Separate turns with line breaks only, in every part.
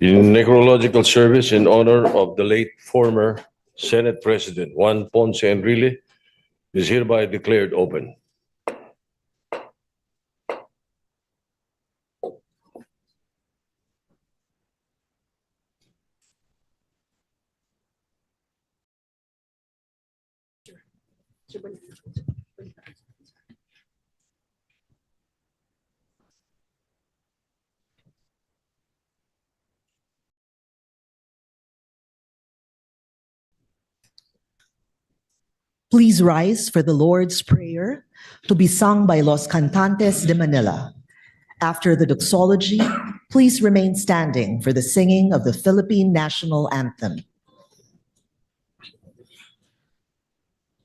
in necrological service in honor of the late former Senate President Juan Ponce Enrile is hereby declared open.
Please rise for the Lord's Prayer to be sung by Los Cantantes de Manila. After the doxology, please remain standing for the singing of the Philippine National Anthem.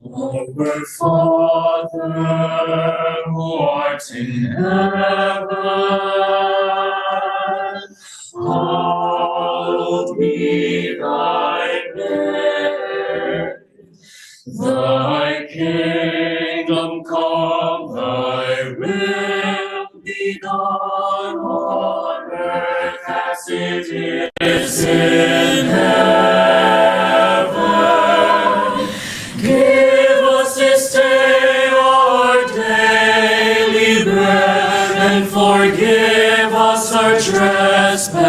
Our Father, who art in heaven, hallowed be thy name. Thy kingdom come, thy will be done on earth as it is in heaven. Give us this day our daily bread, and forgive us our trespasses,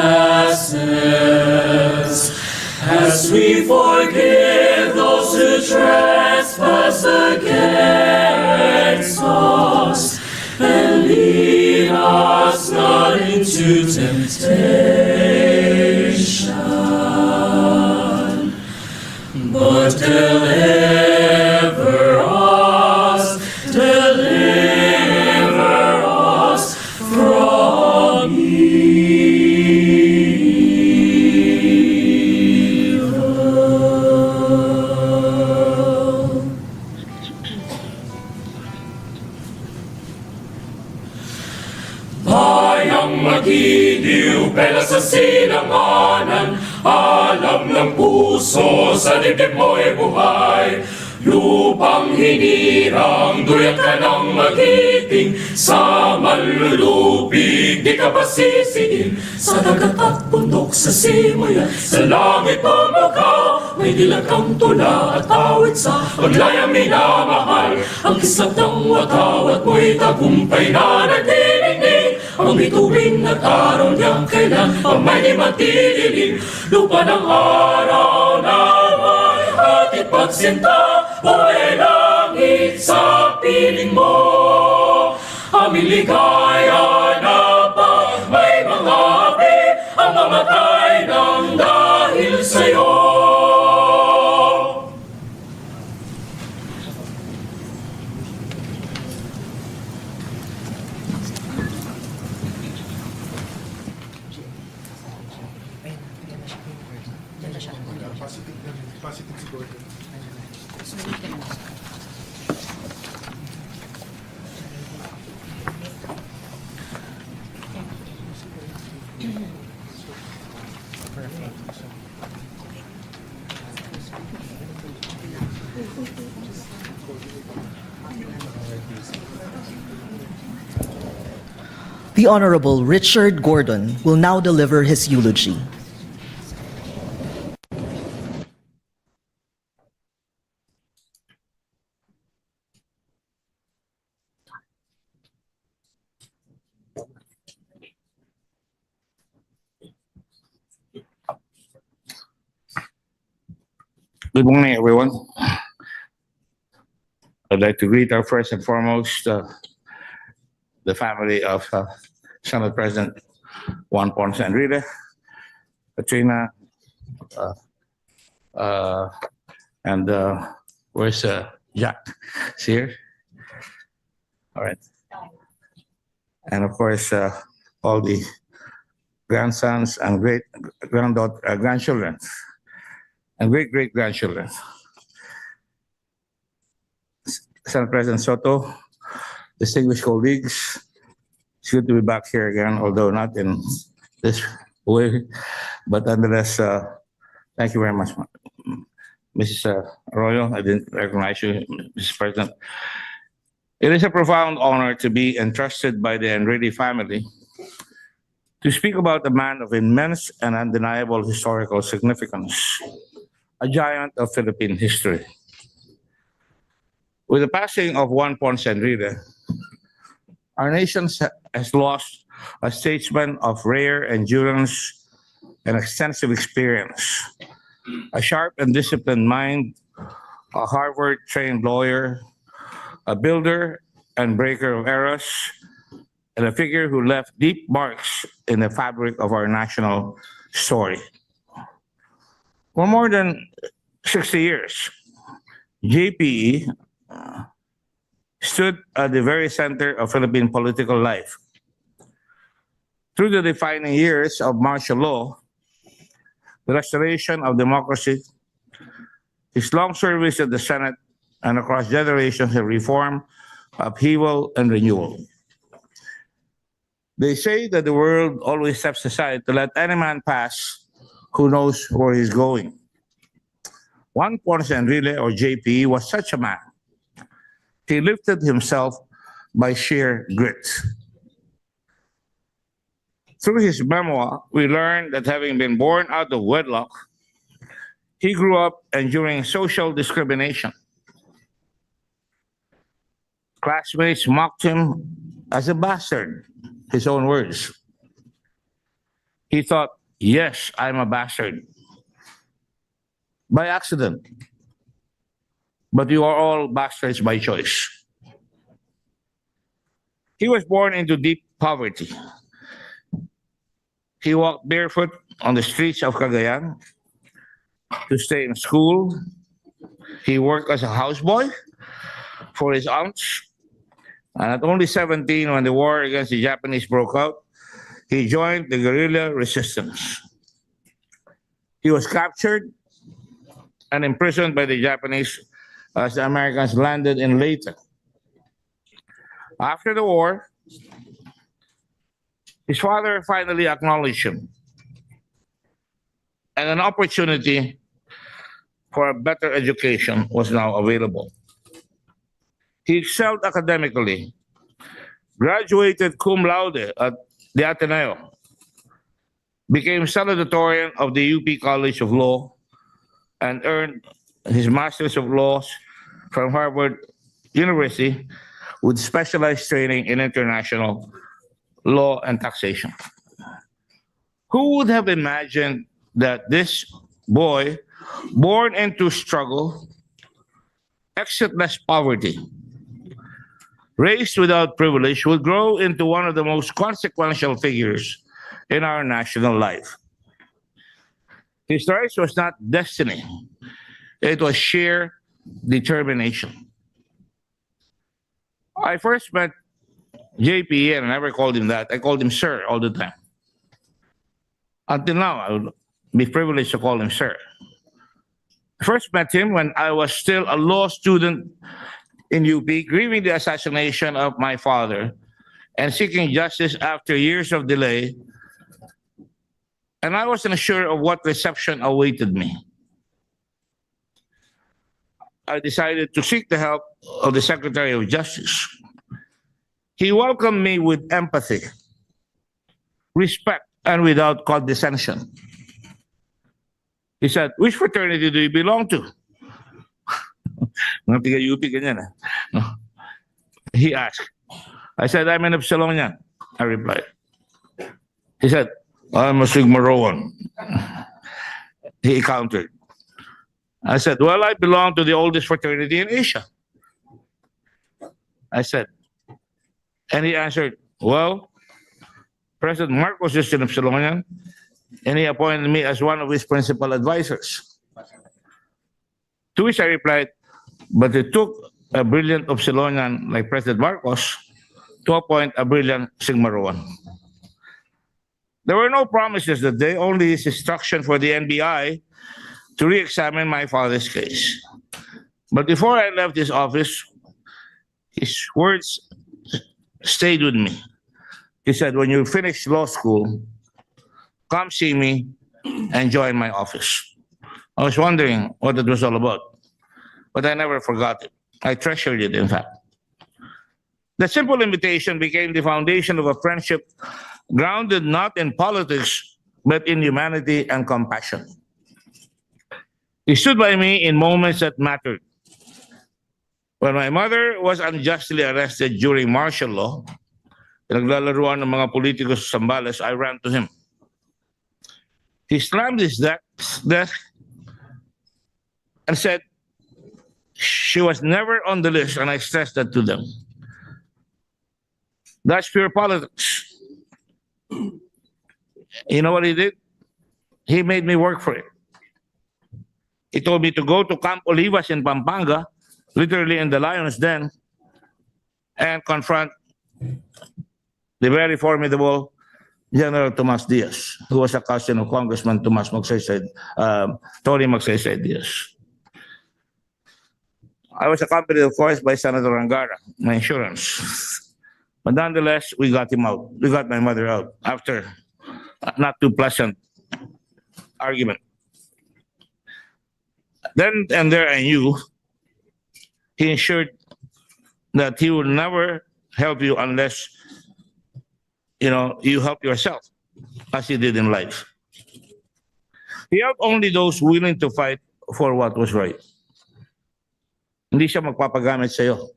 as we forgive those who trespass against us. And lead us not into temptation, but deliver us from evil. Bayang magiliw, pela sa silanganan, alam ng puso, sa dibdib mo'y buhay. Lupang hinirang, duyat ka ng magiting, sa manlulupig, di ka ba sisihin? Sa dagat at bundok, sa simuyan, sa langit pumukaw, may dilag kang tula at awit sa paglayang minamahal. Ang kislap ng watawat mo'y tagumpay na nagdidinig, ang bituin at araw niyang kailan ang may di matililing. Lupa ng araw na may hatid pagsinta, buhay langit sa piling mo. Aming ligaya na pa may mga api, ang mamatay ng dahil sa'yo.
The Honorable Richard Gordon will now deliver his eulogy.
Good morning, everyone. I'd like to greet our first and foremost the family of Senate President Juan Ponce Enrile, Katrina, and where's Jack? Is he here? All right. And of course, all the grandsons and grandchildren and great-great-grandchildren. Senate President Soto, distinguished colleagues, it's good to be back here again, although not in this way, but nonetheless, thank you very much, Mrs. Arroyo. I didn't recognize you, Mrs. President. It is a profound honor to be entrusted by the Enrile family to speak about a man of immense and undeniable historical significance, a giant of Philippine history. With the passing of Juan Ponce Enrile, our nation has lost a statesman of rare endurance and extensive experience, a sharp and disciplined mind, a Harvard-trained lawyer, a builder and breaker of eras, and a figure who left deep marks in the fabric of our national story. For more than 60 years, JPE stood at the very center of Philippine political life. Through the defining years of martial law, the restoration of democracy, his long service at the Senate, and across generations of reform, upheaval, and renewal. They say that the world always steps aside to let any man pass who knows where he's going. Juan Ponce Enrile, or JP, was such a man. He lifted himself by sheer grit. Through his memoir, we learn that having been born out of wedlock, he grew up enduring social discrimination. Classmates mocked him as a bastard, his own words. He thought, yes, I'm a bastard. By accident. But you are all bastards by choice. He was born into deep poverty. He walked barefoot on the streets of Cagayan to stay in school. He worked as a houseboy for his aunts. And at only 17, when the war against the Japanese broke out, he joined the guerrilla resistance. He was captured and imprisoned by the Japanese as the Americans landed in Leyte. After the war, his father finally acknowledged him, and an opportunity for a better education was now available. He excelled academically, graduated cum laude at the Ateneo, became salutatorian of the UP College of Law, and earned his Master's of Laws from Harvard University with specialized training in international law and taxation. Who would have imagined that this boy, born into struggle, exitless poverty, raised without privilege, would grow into one of the most consequential figures in our national life? His rise was not destiny. It was sheer determination. I first met JP, and I never called him that. I called him sir all the time. Until now, I would be privileged to call him sir. I first met him when I was still a law student in UP, grieving the assassination of my father and seeking justice after years of delay. And I wasn't sure of what reception awaited me. I decided to seek the help of the Secretary of Justice. He welcomed me with empathy, respect, and without condescension. He said, "Which fraternity do you belong to?" Mga tiga-UP ganyan, eh. No. He asked. I said, "I'm an Epsilonian," I replied. He said, "I'm a Sigma Rho." He countered. I said, "Well, I belong to the oldest fraternity in Asia." I said, and he answered, "Well, President Marcos is an Epsilonian, and he appointed me as one of his principal advisors." To which I replied, "But it took a brilliant Epsilonian like President Marcos to appoint a brilliant Sigma Rho." There were no promises that day, only his instruction for the NBI to re-examine my father's case. But before I left his office, his words stayed with me. He said, "When you finish law school, come see me and join my office." I was wondering what it was all about, but I never forgot it. I treasured it, in fact. The simple invitation became the foundation of a friendship grounded not in politics, but in humanity and compassion. He stood by me in moments that mattered. When my mother was unjustly arrested during martial law, naglalaruan ng mga politiko sa Zambales, I ran to him. He slammed his desk and said, she was never on the list, and I stressed that to them. That's pure politics. You know what he did? He made me work for it. He told me to go to Camp Olivas in Pampanga, literally in the lion's den, and confront the very formidable General Tomas Diaz, who was a cousin of Congressman Tony Magsaysay Diaz. I was accompanied, of course, by Senator Angara, my insurance. But nonetheless, we got him out. We got my mother out after a not too pleasant argument. Then and there I knew he ensured that he would never help you unless you help yourself, as he did in life. He helped only those willing to fight for what was right. Hindi siya magpapagamit sa'yo.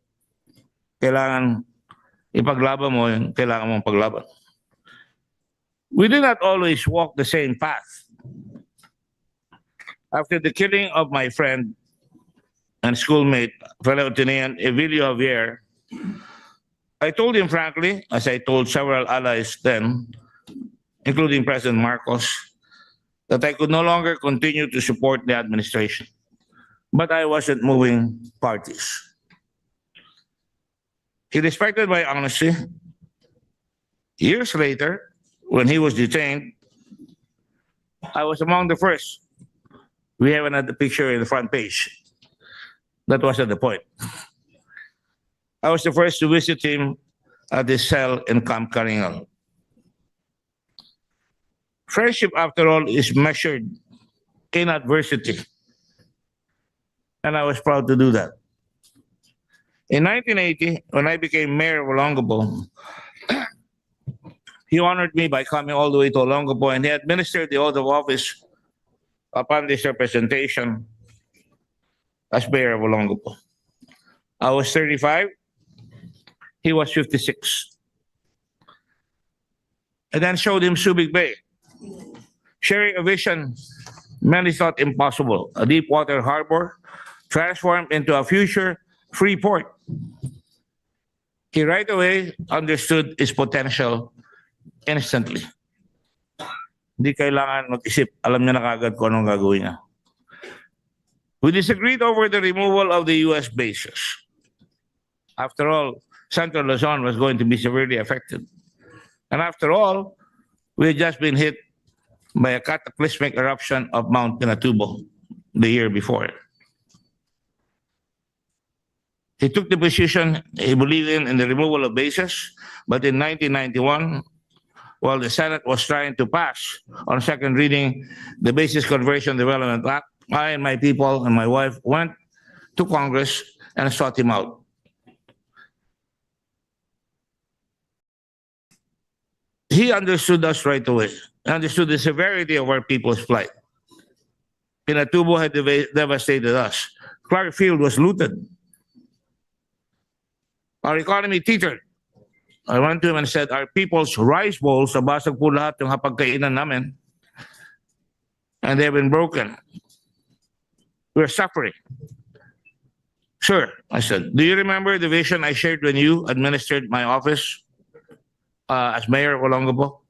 Kailangan ipaglaban mo yung kailangan mong paglaban. We did not always walk the same path. After the killing of my friend and schoolmate, fellow Atenean Evilio Javier, I told him frankly, as I told several allies then, including President Marcos, that I could no longer continue to support the administration. But I wasn't moving parties. He respected my honesty. Years later, when he was detained, I was among the first. We have another picture in the front page. That wasn't the point. I was the first to visit him at his cell in Camp Karingal. Friendship, after all, is measured in adversity. And I was proud to do that. In 1980, when I became mayor of Olongapo, he honored me by coming all the way to Olongapo, and he administered the oath of office upon this representation as mayor of Olongapo. I was 35, he was 56. I then showed him Subic Bay, sharing a vision many thought impossible, a deep water harbor transformed into a future free port. He right away understood its potential instantly. Hindi kailangan mag-isip, alam niya na kagad kung anong gagawin niya. We disagreed over the removal of the U.S. bases. After all, Central Luzon was going to be severely affected. And after all, we had just been hit by a cataclysmic eruption of Mount Pinatubo the year before. He took the position he believed in the removal of bases, but in 1991, while the Senate was trying to pass on second reading the Bases Conversion Development Act, I and my people and my wife went to Congress and sought him out. He understood us right away, understood the severity of our people's plight. Pinatubo had devastated us. Clark Field was looted. Our economy teetered. I went to him and said, our people's rice bowls, nabasag po lahat yung hapagkainan namin. And they've been broken. We're suffering. Sir, I said, do you remember the vision I shared when you administered my office as mayor of Olongapo?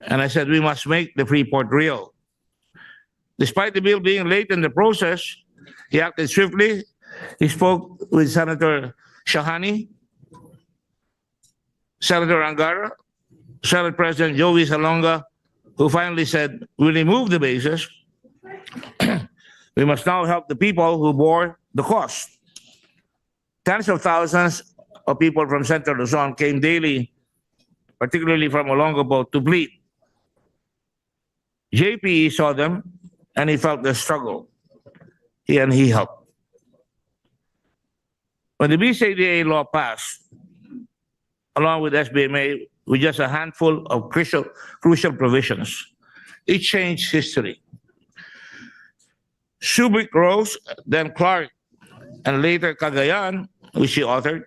And I said, we must make the free port real. Despite the bill being late in the process, he acted swiftly. He spoke with Senator Shahani, Senator Angara, Senate President Joey Salonga, who finally said, we remove the bases. We must now help the people who bore the cost. Tens of thousands of people from Central Luzon came daily, particularly from Olongapo, to plead. JPE saw them and he felt their struggle. He helped. When the BCDA law passed, along with SBMA, with just a handful of crucial provisions. It changed history. Subic rose, then Clark, and later Cagayan, which he authored,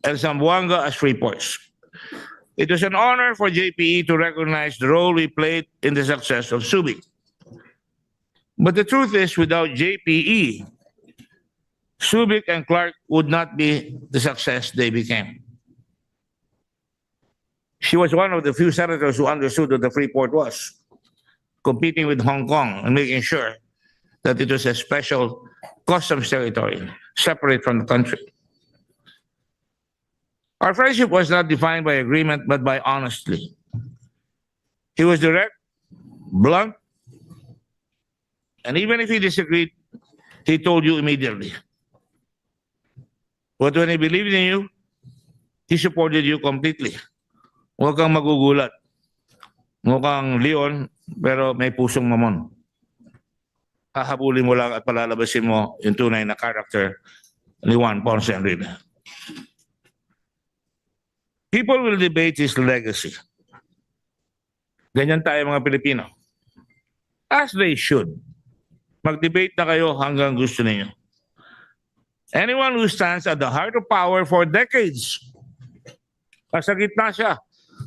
and Zamboanga as free ports. It was an honor for JPE to recognize the role we played in the success of Subic. But the truth is, without JPE, Subic and Clark would not be the success they became. She was one of the few senators who understood what the free port was, competing with Hong Kong and making sure that it was a special customs territory, separate from the country. Our friendship was not defined by agreement, but by honesty. He was direct, blunt, and even if he disagreed, he told you immediately. But when he believed in you, he supported you completely. Huwag kang magugulat. Mukhang leon, pero may pusong mamon. Hahabulin mo lang at palalabasin mo yung tunay na character ni Juan Ponce Enrile. People will debate his legacy. Ganyan tayo mga Pilipino. As they should. Mag-debate na kayo hanggang gusto ninyo. Anyone who stands at the heart of power for decades, nasa gitna siya,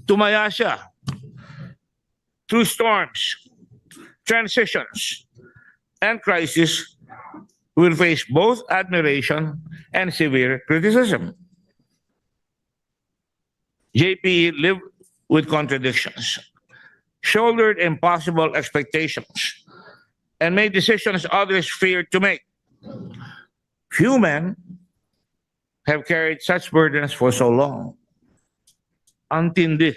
tumaya siya, through storms, transitions, and crisis, will face both admiration and severe criticism. JPE lived with contradictions, shouldered impossible expectations, and made decisions others feared to make. Few men have carried such burdens for so long. Ang tindi.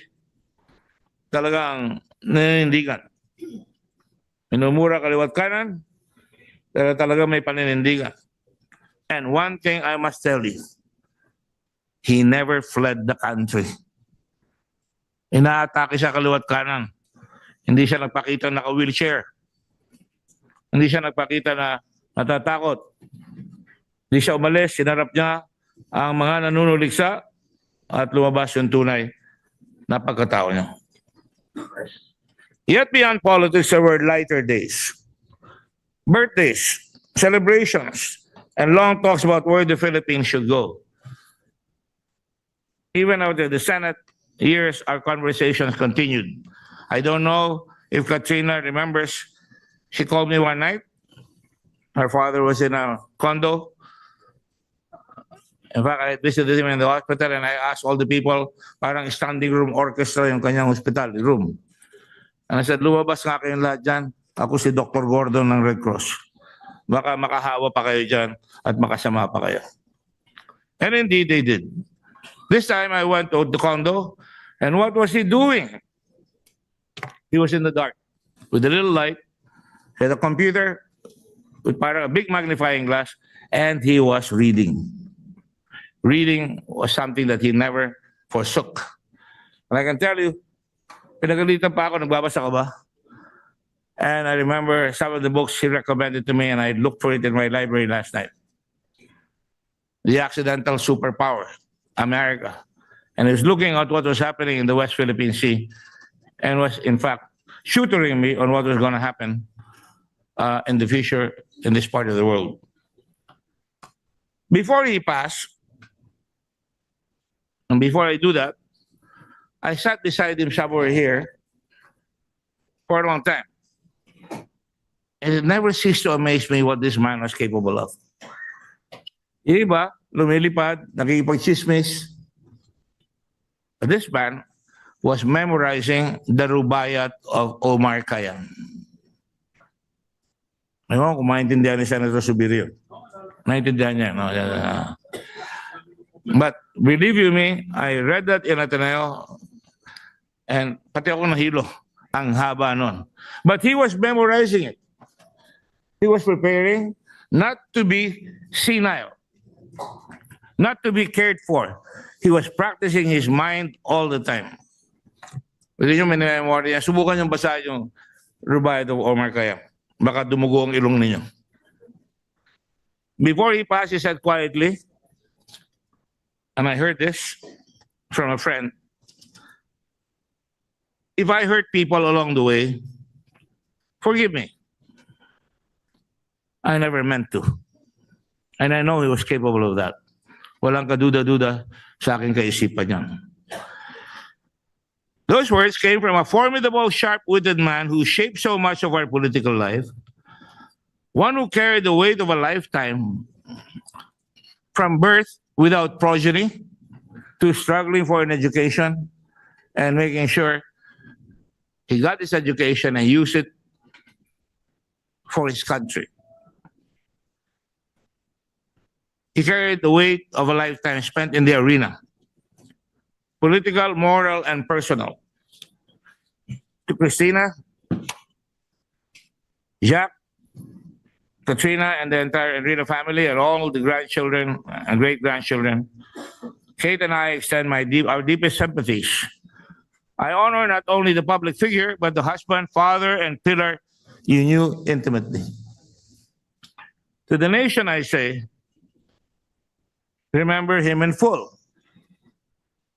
Talagang naninindigan. Minumura kaliwat kanan, pero talagang may paninindigan. And one thing I must tell you, he never fled the country. Inaatake siya kaliwat kanan. Hindi siya nagpakita na naka-wheelchair. Hindi siya nagpakita na natatakot. Hindi siya umalis, sinarap niya ang mga nanunuliksa at lumabas yung tunay na pagkatao niya. Yet beyond politics, there were lighter days. Birthdays, celebrations, and long talks about where the Philippines should go. Even after the Senate years, our conversations continued. I don't know if Katrina remembers, she called me one night. Her father was in a condo. In fact, I visited him in the hospital and I asked all the people, parang standing room orchestra yung kanyang hospital room. And I said, lumabas nga kayong lahat dyan. Ako si Dr. Gordon ng Red Cross. Baka makahawa pa kayo dyan at makasama pa kayo. And indeed, they did. This time I went to the condo, and what was he doing? He was in the dark with a little light, he had a computer with parang a big magnifying glass, and he was reading. Reading was something that he never forsook. And I can tell you, pinagalitan pa ako, nagbabasa ka ba? And I remember some of the books he recommended to me, and I looked for it in my library last night. The Accidental Superpower, America. And he was looking at what was happening in the West Philippine Sea and was, in fact, tutoring me on what was going to happen in the future in this part of the world. Before he passed, and before I do that, I sat beside him somewhere here for a long time. And it never ceased to amaze me what this man was capable of. Yung iba, lumilipad, nakikipag-chismis. This man was memorizing the Rubaiyat of Omar Khayyam. Ewan kung maintindihan ni Senator Subirio. Naintindihan niya. No? But believe you me, I read that in Ateneo and pati ako nahilo. Ang haba nun. But he was memorizing it. He was preparing not to be senile, not to be cared for. He was practicing his mind all the time. Pwede nyo may-memory niya. Subukan nyo basahin yung Rubaiyat of Omar Khayyam. Baka dumugo ang ilong ninyo. Before he passed, he said quietly, and I heard this from a friend, if I hurt people along the way, forgive me. I never meant to. And I know he was capable of that. Walang kaduda-duda sa aking kaisipan niya. Those words came from a formidable, sharp-witted man who shaped so much of our political life, one who carried the weight of a lifetime from birth without progeny to struggling for an education and making sure he got his education and used it for his country. He carried the weight of a lifetime spent in the arena, political, moral, and personal. To Christina, Jack, Katrina, and the entire Enrile family, and all the grandchildren and great-grandchildren, Kate and I extend our deepest sympathies. I honor not only the public figure, but the husband, father, and pillar you knew intimately. To the nation, I say, remember him in full.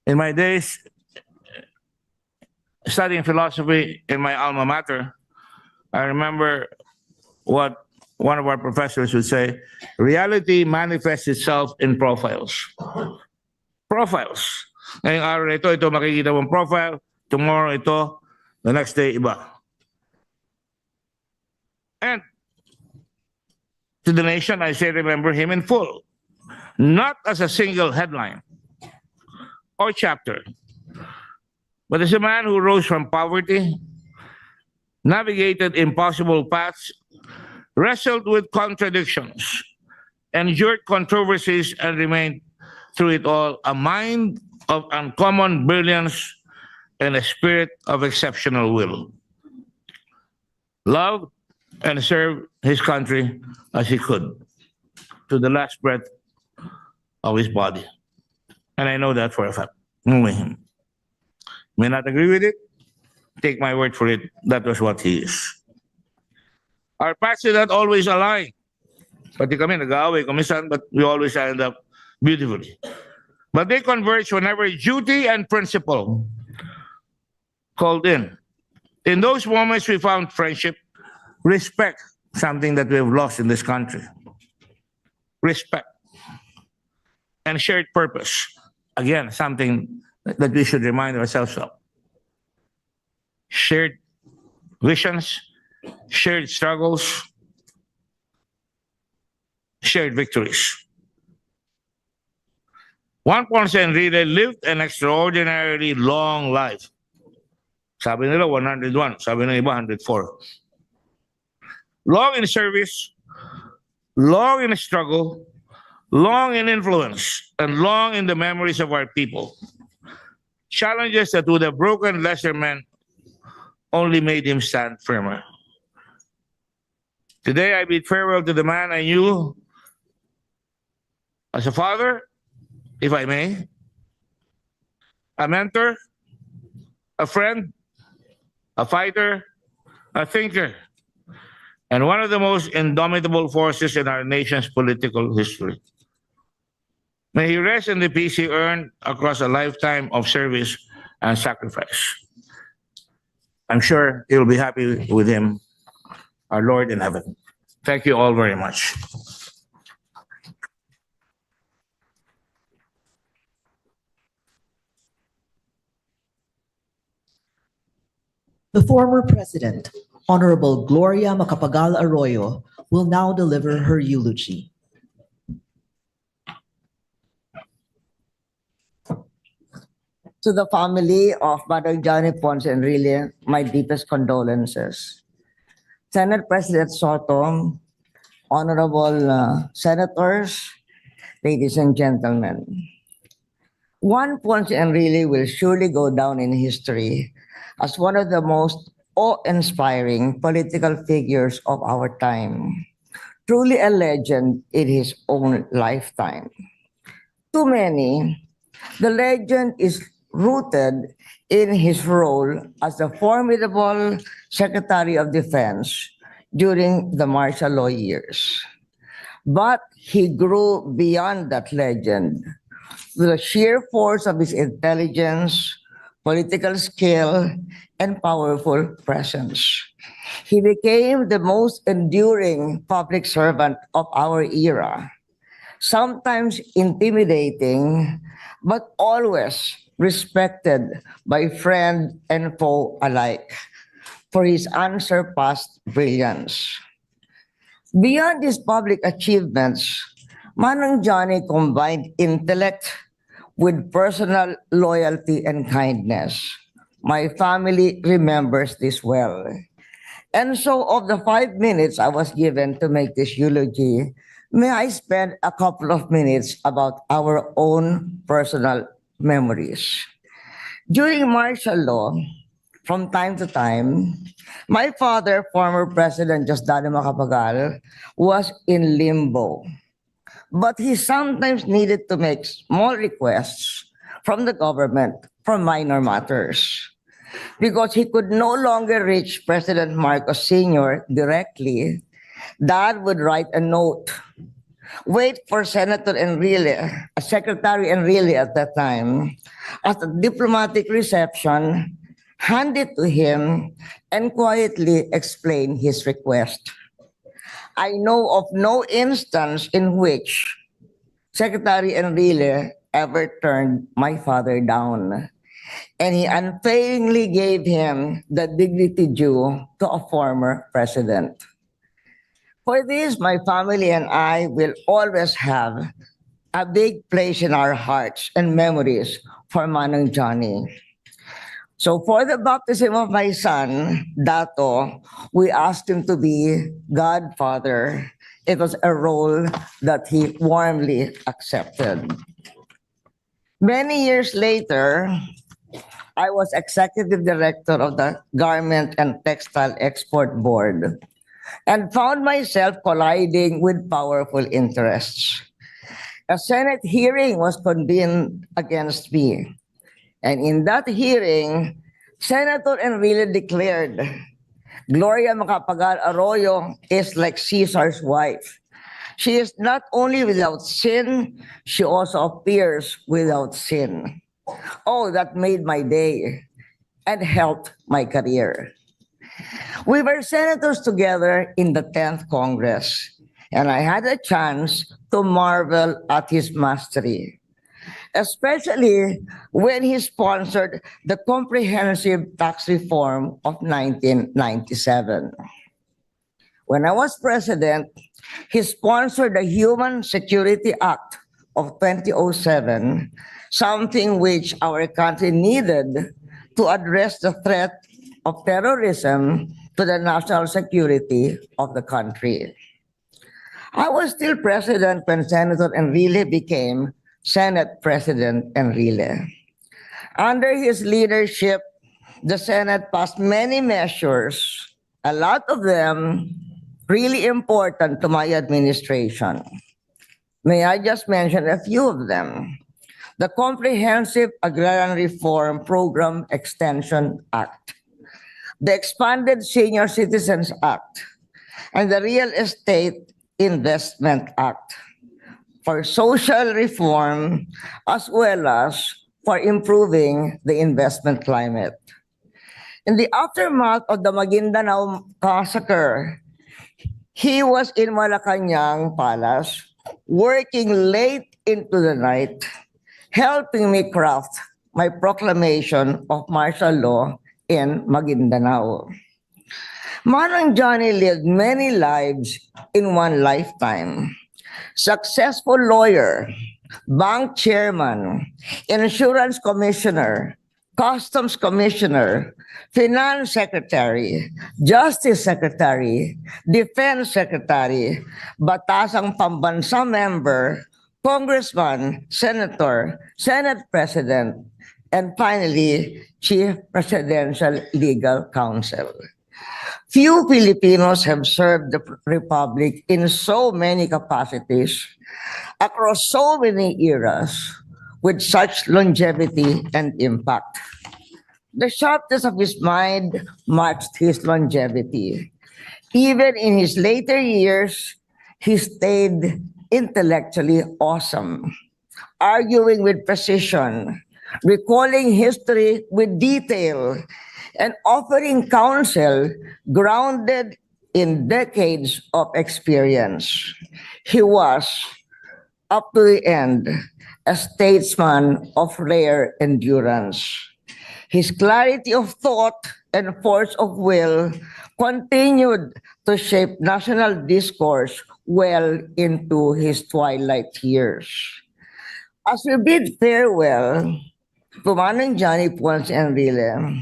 In my days studying philosophy in my alma mater, I remember what one of our professors would say, reality manifests itself in profiles. Profiles. Ngayong araw na ito makikita mong profile, tomorrow ito, the next day iba. And to the nation, I say remember him in full. Not as a single headline or chapter, but as a man who rose from poverty, navigated impossible paths, wrestled with contradictions, endured controversies, and remained through it all a mind of uncommon brilliance and a spirit of exceptional will. Loved and served his country as he could to the last breath of his body. And I know that for a fact, knowing him. May not agree with it, take my word for it, that was what he is. Our paths did not always align. Pati kami, nag-aaway kumisan, but we always end up beautifully. But they converge whenever duty and principle called in. In those moments, we found friendship, respect, something that we have lost in this country. Respect. And shared purpose. Again, something that we should remind ourselves of. Shared visions, shared struggles, shared victories. Juan Ponce Enrile lived an extraordinarily long life. Sabi nila 101, sabi ng iba 104. Long in service, long in struggle, long in influence, and long in the memories of our people. Challenges that would have broken lesser men only made him stand firmer. Today, I bid farewell to the man I knew as a father, if I may, a mentor, a friend, a fighter, a thinker, and one of the most indomitable forces in our nation's political history. May he rest in the peace he earned across a lifetime of service and sacrifice. I'm sure you'll be happy with him, our Lord in heaven. Thank you all very much.
The former president, Honorable Gloria Macapagal Arroyo, will now deliver her eulogy.
To the family of Mother Johnny Ponce Enrile, my deepest condolences. Senate President Soto, honorable senators, ladies and gentlemen. Juan Ponce Enrile will surely go down in history as one of the most awe-inspiring political figures of our time. Truly a legend in his own lifetime. To many, the legend is rooted in his role as the formidable Secretary of Defense during the martial law years. But he grew beyond that legend with the sheer force of his intelligence, political skill, and powerful presence. He became the most enduring public servant of our era, sometimes intimidating, but always respected by friend and foe alike for his unsurpassed brilliance. Beyond his public achievements, Manang Johnny combined intellect with personal loyalty and kindness. My family remembers this well. And so, of the 5 minutes I was given to make this eulogy, may I spend a couple of minutes about our own personal memories. During martial law, from time to time, my father, former President Diosdado Macapagal, was in limbo. But he sometimes needed to make small requests from the government for minor matters. Because he could no longer reach President Marcos Sr. directly, Dad would write a note, wait for Senator Enrile, Secretary Enrile at that time, at a diplomatic reception, hand it to him, and quietly explain his request. I know of no instance in which Secretary Enrile ever turned my father down, and he unfailingly gave him the dignity due to a former president. For this, my family and I will always have a big place in our hearts and memories for Manang Johnny. So for the baptism of my son, Dato, we asked him to be godfather. It was a role that he warmly accepted. Many years later, I was executive director of the Garment and Textile Export Board and found myself colliding with powerful interests. A Senate hearing was convened against me. And in that hearing, Senator Enrile declared, Gloria Macapagal Arroyo is like Caesar's wife. She is not only without sin, she also appears without sin. Oh, that made my day and helped my career. We were senators together in the 10th Congress, and I had a chance to marvel at his mastery, especially when he sponsored the comprehensive tax reform of 1997. When I was president, he sponsored the Human Security Act of 2007, something which our country needed to address the threat of terrorism to the national security of the country. I was still president when Senator Enrile became Senate President Enrile. Under his leadership, the Senate passed many measures, a lot of them really important to my administration. May I just mention a few of them? The Comprehensive Agrarian Reform Program Extension Act, the Expanded Senior Citizens Act, and the Real Estate Investment Act for social reform as well as for improving the investment climate. In the aftermath of the Maguindanao massacre, he was in Malacanang Palace working late into the night, helping me craft my proclamation of martial law in Maguindanao. Manang Johnny lived many lives in one lifetime. Successful lawyer, bank chairman, insurance commissioner, customs commissioner, finance secretary, justice secretary, defense secretary, batasang pambansa member, congressman, senator, senate president, and finally, chief presidential legal counsel. Few Filipinos have served the Republic in so many capacities, across so many eras, with such longevity and impact. The sharpness of his mind matched his longevity. Even in his later years, he stayed intellectually awesome, arguing with precision, recalling history with detail and offering counsel grounded in decades of experience. He was, up to the end, a statesman of rare endurance. His clarity of thought and force of will continued to shape national discourse well into his twilight years. As we bid farewell to Manong Johnny Ponce Enrile,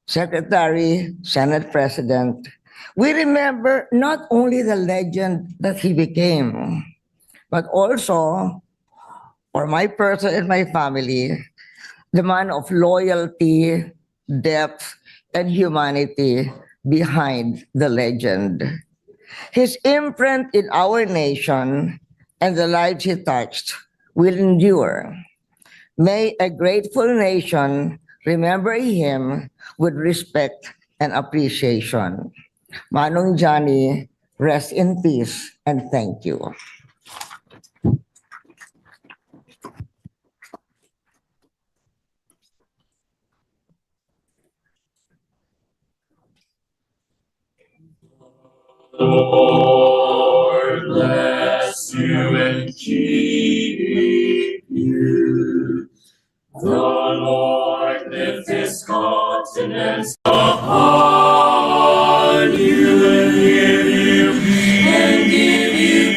Secretary, Senate President, we remember not only the legend that he became, but also, for my person and my family, the man of loyalty, depth, and humanity behind the legend. His imprint in our nation and the lives he touched will endure. May a grateful nation remember him with respect and appreciation. Manong Johnny, rest in peace and thank you.
Lord bless you and keep you. The Lord lift his countenance upon you and give you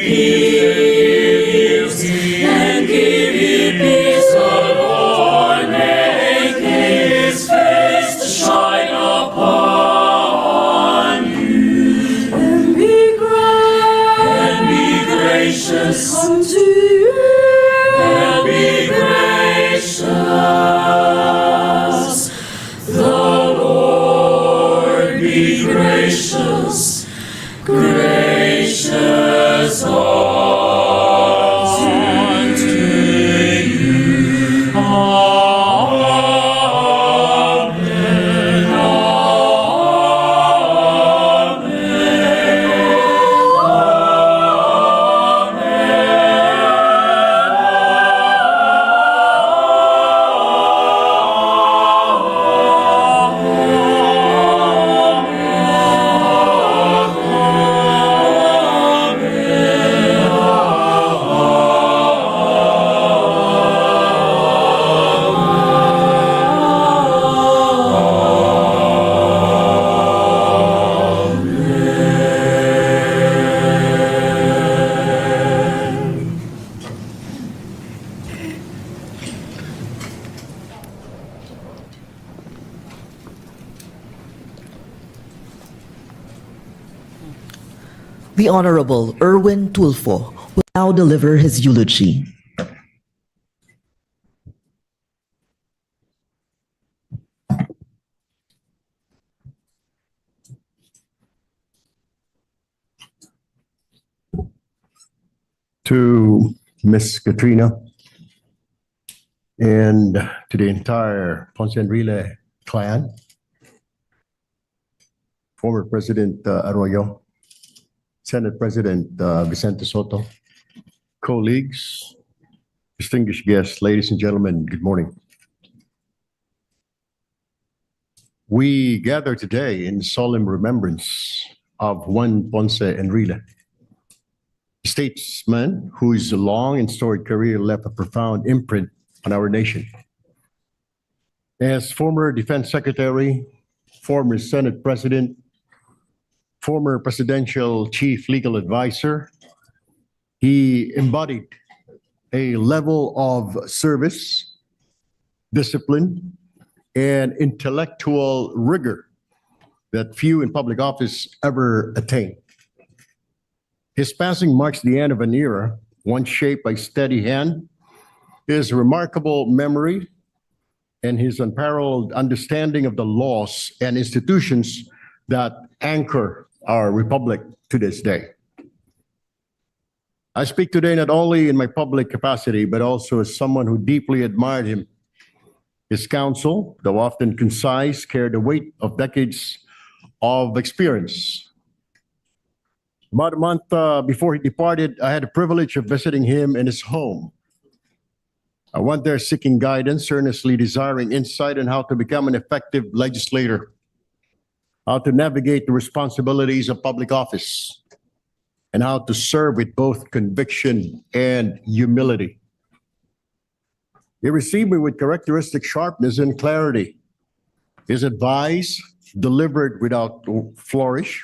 peace. And give you peace. The Lord make his face to shine upon you. And be gracious unto you. And be gracious. The Lord be gracious, gracious unto you. Amen.
The Honorable Erwin Tulfo will now deliver his eulogy.
To Miss Katrina and to the entire Ponce Enrile clan, former President Arroyo, Senate President Vicente Soto, colleagues, distinguished guests, ladies and gentlemen, good morning. We gather today in solemn remembrance of Juan Ponce Enrile, a statesman whose long and storied career left a profound imprint on our nation. As former Defense Secretary, former Senate President, former Presidential Chief Legal Advisor, he embodied a level of service, discipline, and intellectual rigor that few in public office ever attain. His passing marks the end of an era once shaped by steady hand, his remarkable memory, and his unparalleled understanding of the laws and institutions that anchor our republic to this day. I speak today not only in my public capacity, but also as someone who deeply admired him. His counsel, though often concise, carried the weight of decades of experience. About a month before he departed, I had the privilege of visiting him in his home. I went there seeking guidance, earnestly desiring insight on how to become an effective legislator, how to navigate the responsibilities of public office, and how to serve with both conviction and humility. He received me with characteristic sharpness and clarity. His advice, delivered without flourish,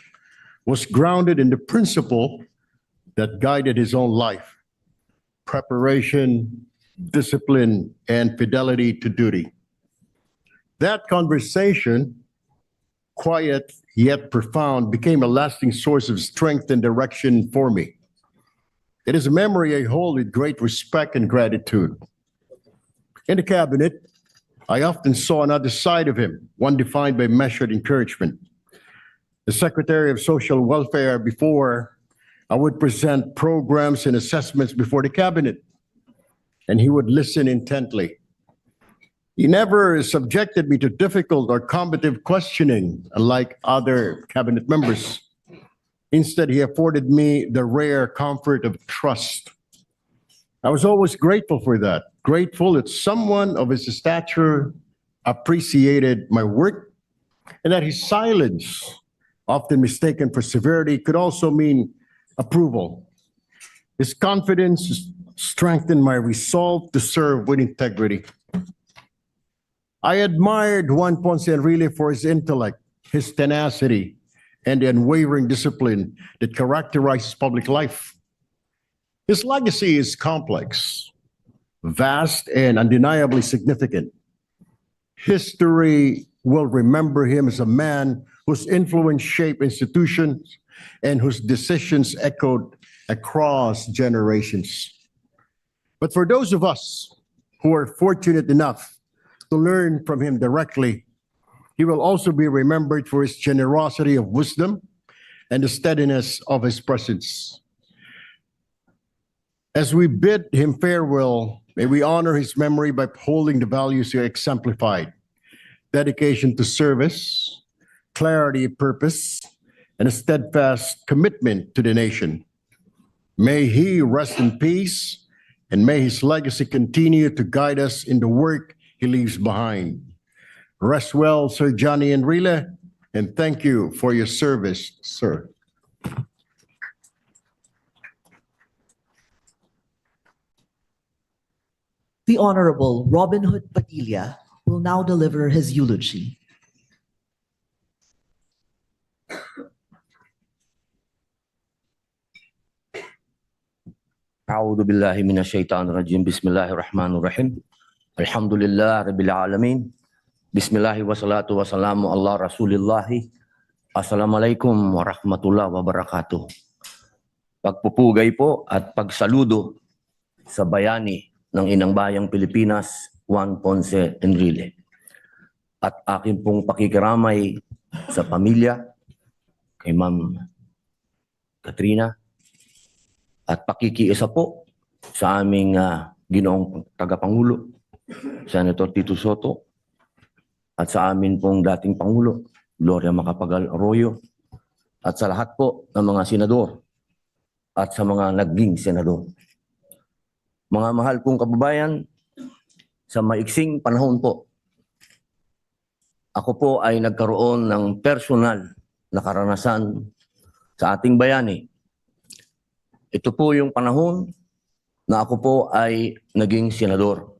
was grounded in the principle that guided his own life: preparation, discipline, and fidelity to duty. That conversation, quiet yet profound, became a lasting source of strength and direction for me. It is a memory I hold with great respect and gratitude. In the cabinet, I often saw another side of him, one defined by measured encouragement. The Secretary of Social Welfare, before I would present programs and assessments before the cabinet, and he would listen intently. He never subjected me to difficult or combative questioning, unlike other cabinet members. Instead, he afforded me the rare comfort of trust. I was always grateful for that, grateful that someone of his stature appreciated my work, and that his silence, often mistaken for severity, could also mean approval. His confidence strengthened my resolve to serve with integrity. I admired Juan Ponce Enrile for his intellect, his tenacity, and the unwavering discipline that characterizes public life. His legacy is complex, vast, and undeniably significant. History will remember him as a man whose influence shaped institutions and whose decisions echoed across generations. But for those of us who are fortunate enough to learn from him directly, he will also be remembered for his generosity of wisdom and the steadiness of his presence. As we bid him farewell, may we honor his memory by upholding the values he exemplified: dedication to service, clarity of purpose, and a steadfast commitment to the nation. May he rest in peace, and may his legacy continue to guide us in the work he leaves behind. Rest well, Sir Johnny Enrile, and thank you for your service, sir.
The Honorable Robin Hood Padilla will now deliver his eulogy.
أعوذ بالله من الشيطان الرجيم بسم الله الرحمن الرحيم الحمد لله رب العالمين بسم الله والصلاة والسلام على رسول الله Assalamualaikum warahmatullahi wabarakatuh. Pagpupugay po at pagsaludo sa bayani ng Inang Bayang Pilipinas, Juan Ponce Enrile. At akin pong pakikiramay sa pamilya, kay Ma'am Katrina, at pakikiisa po sa aming ginoong tagapangulo, Senator Tito Soto, at sa amin pong dating Pangulo, Gloria Macapagal Arroyo, at sa lahat po ng mga senador at sa mga naging senador. Mga mahal kong kababayan, sa maiksing panahon po, ako po ay nagkaroon ng personal na karanasan sa ating bayani. Ito po yung panahon na ako po ay naging senador.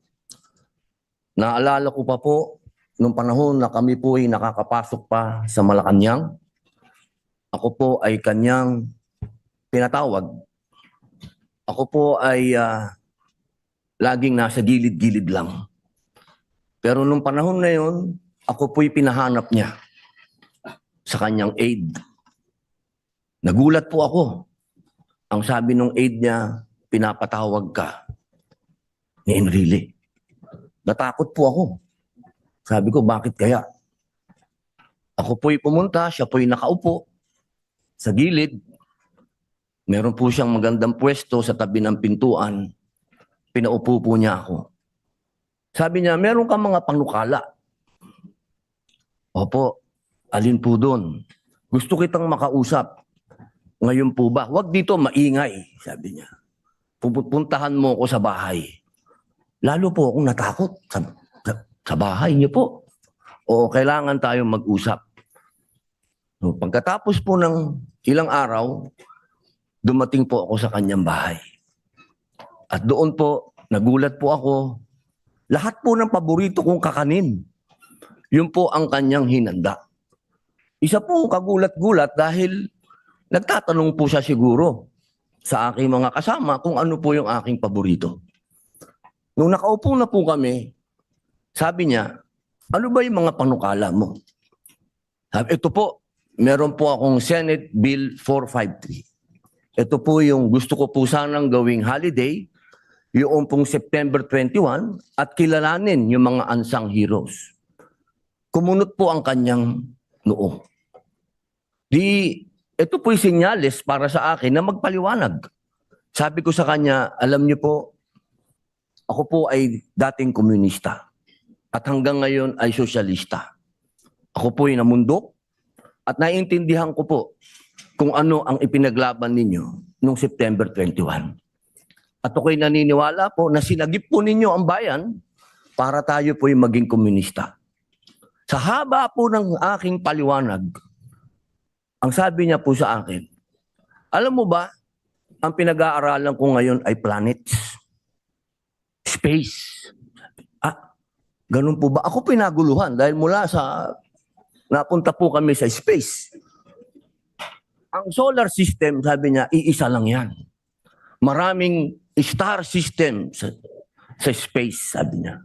Naalala ko pa po nung panahon na kami po ay nakakapasok pa sa Malacanang. Ako po ay kanyang pinatawag. Ako po ay laging nasa gilid-gilid lang. Pero nung panahon na yun, ako po'y pinahanap niya sa kanyang aide. Nagulat po ako. Ang sabi ng aide niya, pinapatawag ka ni Enrile. Natakot po ako. Sabi ko, bakit kaya? Ako po'y pumunta, siya po'y nakaupo sa gilid. Meron po siyang magandang pwesto sa tabi ng pintuan. Pinaupo po niya ako. Sabi niya, meron kang mga panukala. Opo, alin po doon? Gusto kitang makausap. Ngayon po ba? Huwag dito maingay, sabi niya. Pupuntahan mo ko sa bahay. lalo po akong natakot sa bahay niyo po. O kailangan tayong mag-usap. So, pagkatapos po ng ilang araw, dumating po ako sa kanyang bahay. At doon po, nagulat po ako, lahat po ng paborito kong kakanin, yun po ang kanyang hinanda. Isa po kagulat-gulat dahil nagtatanong po siya siguro sa aking mga kasama kung ano po yung aking paborito. Nung nakaupo na po kami, sabi niya, ano ba yung mga panukala mo? Sabi, ito po, meron po akong Senate Bill 453. Ito po yung gusto ko po sanang gawing holiday, yung pong September 21, at kilalanin yung mga unsung heroes. Kumunot po ang kanyang noo. Ito po yung senyales para sa akin na magpaliwanag. Sabi ko sa kanya, alam niyo po, ako po ay dating komunista at hanggang ngayon ay sosyalista. Ako po ay namundok at naiintindihan ko po kung ano ang ipinaglaban ninyo noong September 21. At ako'y naniniwala po na sinagip po ninyo ang bayan para tayo po ay maging komunista. Sa haba po ng aking paliwanag, ang sabi niya po sa akin, alam mo ba, ang pinag-aaralan ko ngayon ay planets, space. Ganun po ba? Ako pinaguluhan dahil mula sa, napunta po kami sa space. Ang solar system, sabi niya, iisa lang yan. Maraming star system sa space, sabi niya.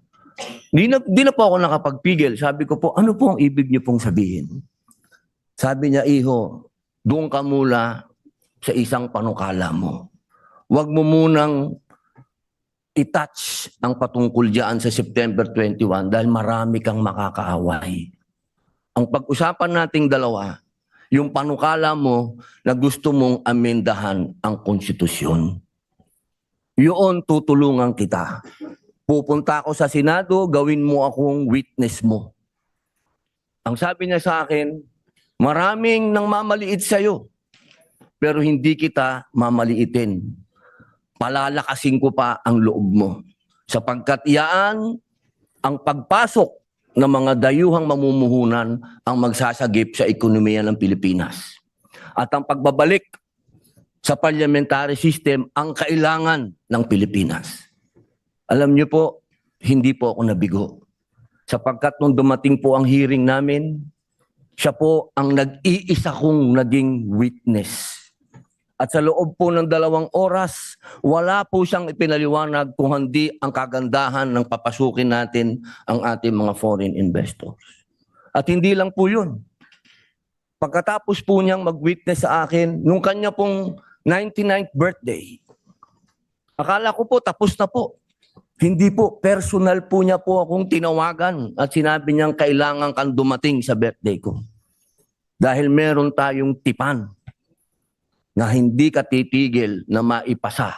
Di na po ako nakapagpigil. Sabi ko po, ano po ang ibig niyo pong sabihin? Sabi niya, iho, doon ka mula sa isang panukala mo. Huwag mo munang i-touch ang patungkol diyan sa September 21 dahil marami kang makakaaway. Ang pag-usapan nating dalawa, yung panukala mo na gusto mong amendahan ang konstitusyon. Yun, tutulungan kita. Pupunta ako sa Senado, gawin mo akong witness mo. Ang sabi niya sa akin, maraming nang mamaliit sa'yo, pero hindi kita mamaliitin. Palalakasin ko pa ang loob mo. Sapagkat iyaan ang pagpasok ng mga dayuhang mamumuhunan ang magsasagip sa ekonomiya ng Pilipinas. At ang pagbabalik sa parliamentary system ang kailangan ng Pilipinas. Alam niyo po, hindi po ako nabigo. Sapagkat nung dumating po ang hearing namin, siya po ang nag-iisa kong naging witness. At sa loob po ng 2 oras, wala po siyang ipinaliwanag kung hindi ang kagandahan ng papasukin natin ang ating mga foreign investors. At hindi lang po yun. Pagkatapos po niyang mag-witness sa akin, nung kanya pong 99th birthday, akala ko po tapos na po. Hindi po, personal po niya po akong tinawagan at sinabi niyang kailangan kang dumating sa birthday ko. Dahil meron tayong tipan na hindi ka titigil na maipasa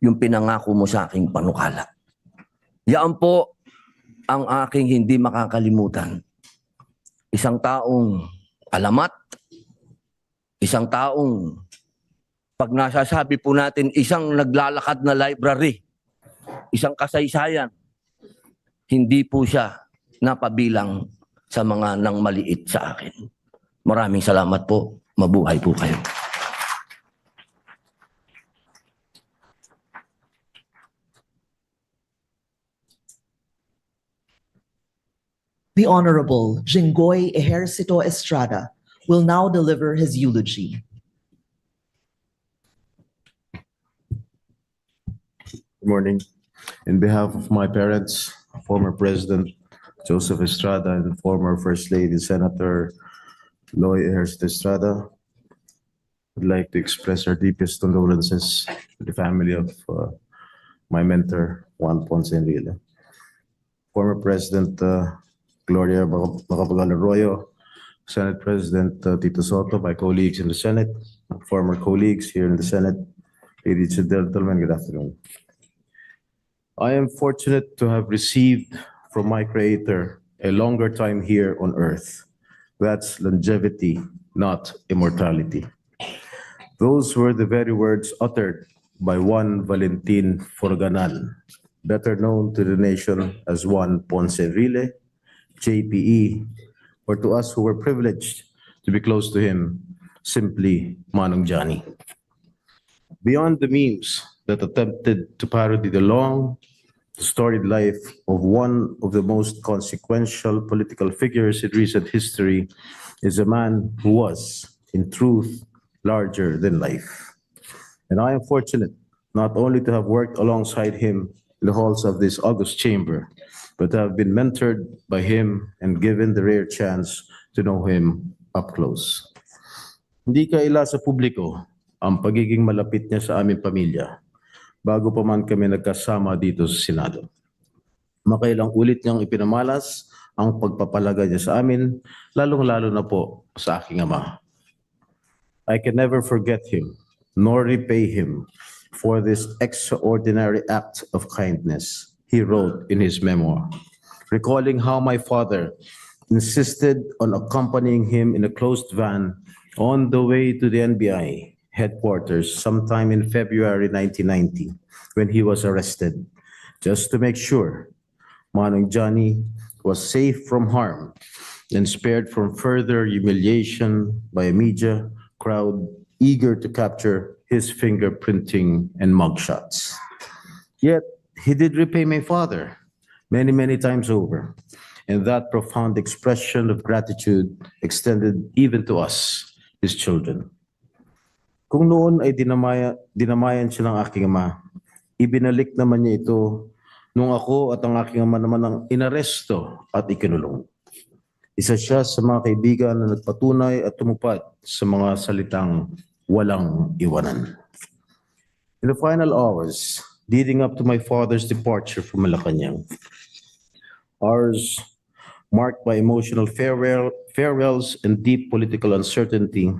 yung pinangako mo sa aking panukala. Yan po ang aking hindi makakalimutan. Isang taong alamat, isang taong pag nasasabi po natin isang naglalakad na library, isang kasaysayan, hindi po siya napabilang sa mga nang maliit sa akin. Maraming salamat po. Mabuhay po kayo.
The Honorable Jinggoy Ejercito Estrada will now deliver his eulogy.
Good morning. In behalf of my parents, former President Joseph Estrada and former First Lady Senator Loy Ejercito Estrada, I'd like to express our deepest condolences to the family of my mentor, Juan Ponce Enrile. Former President Gloria Macapagal Arroyo, Senate President Tito Soto, my colleagues in the Senate, former colleagues here in the Senate, ladies and gentlemen, good afternoon. I am fortunate to have received from my Creator a longer time here on earth. That's longevity, not immortality. Those were the very words uttered by Juan Valentin Forganan, better known to the nation as Juan Ponce Enrile, JPE, or to us who were privileged to be close to him, simply Manong Johnny. Beyond the memes that attempted to parody the long, storied life of one of the most consequential political figures in recent history is a man who was, in truth, larger than life. And I am fortunate not only to have worked alongside him in the halls of this august chamber, but to have been mentored by him and given the rare chance to know him up close. Hindi kaila sa publiko ang pagiging malapit niya sa aming pamilya bago pa man kami nagkasama dito sa Senado. Makailang ulit niyang ipinamalas ang pagpapalaga niya sa amin, lalong-lalo na po sa aking ama. I can never forget him, nor repay him for this extraordinary act of kindness he wrote in his memoir, recalling how my father insisted on accompanying him in a closed van on the way to the NBI headquarters sometime in February 1990 when he was arrested, just to make sure Manong Johnny was safe from harm and spared from further humiliation by a media crowd eager to capture his fingerprinting and mugshots. Yet, he did repay my father many, many times over, and that profound expression of gratitude extended even to us, his children. Kung noon ay dinamayan siya ng aking ama, ibinalik naman niya ito nung ako at ang aking ama naman ang inaresto at ikinulong. Isa siya sa mga kaibigan na nagpatunay at tumupad sa mga salitang walang iwanan. In the final hours leading up to my father's departure from Malacanang, hours marked by emotional farewells and deep political uncertainty,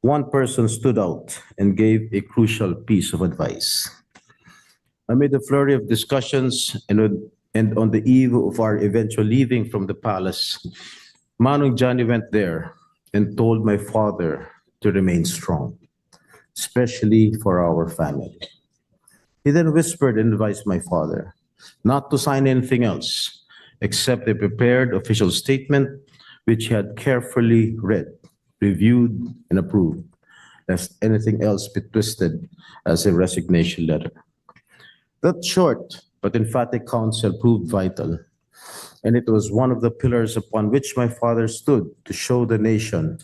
one person stood out and gave a crucial piece of advice. Amid the flurry of discussions and on the eve of our eventual leaving from the palace, Manong Johnny went there and told my father to remain strong, especially for our family. He then whispered and advised my father not to sign anything else except a prepared official statement which he had carefully read, reviewed, and approved, lest anything else be twisted as a resignation letter. That short but emphatic counsel proved vital, and it was one of the pillars upon which my father stood to show the nation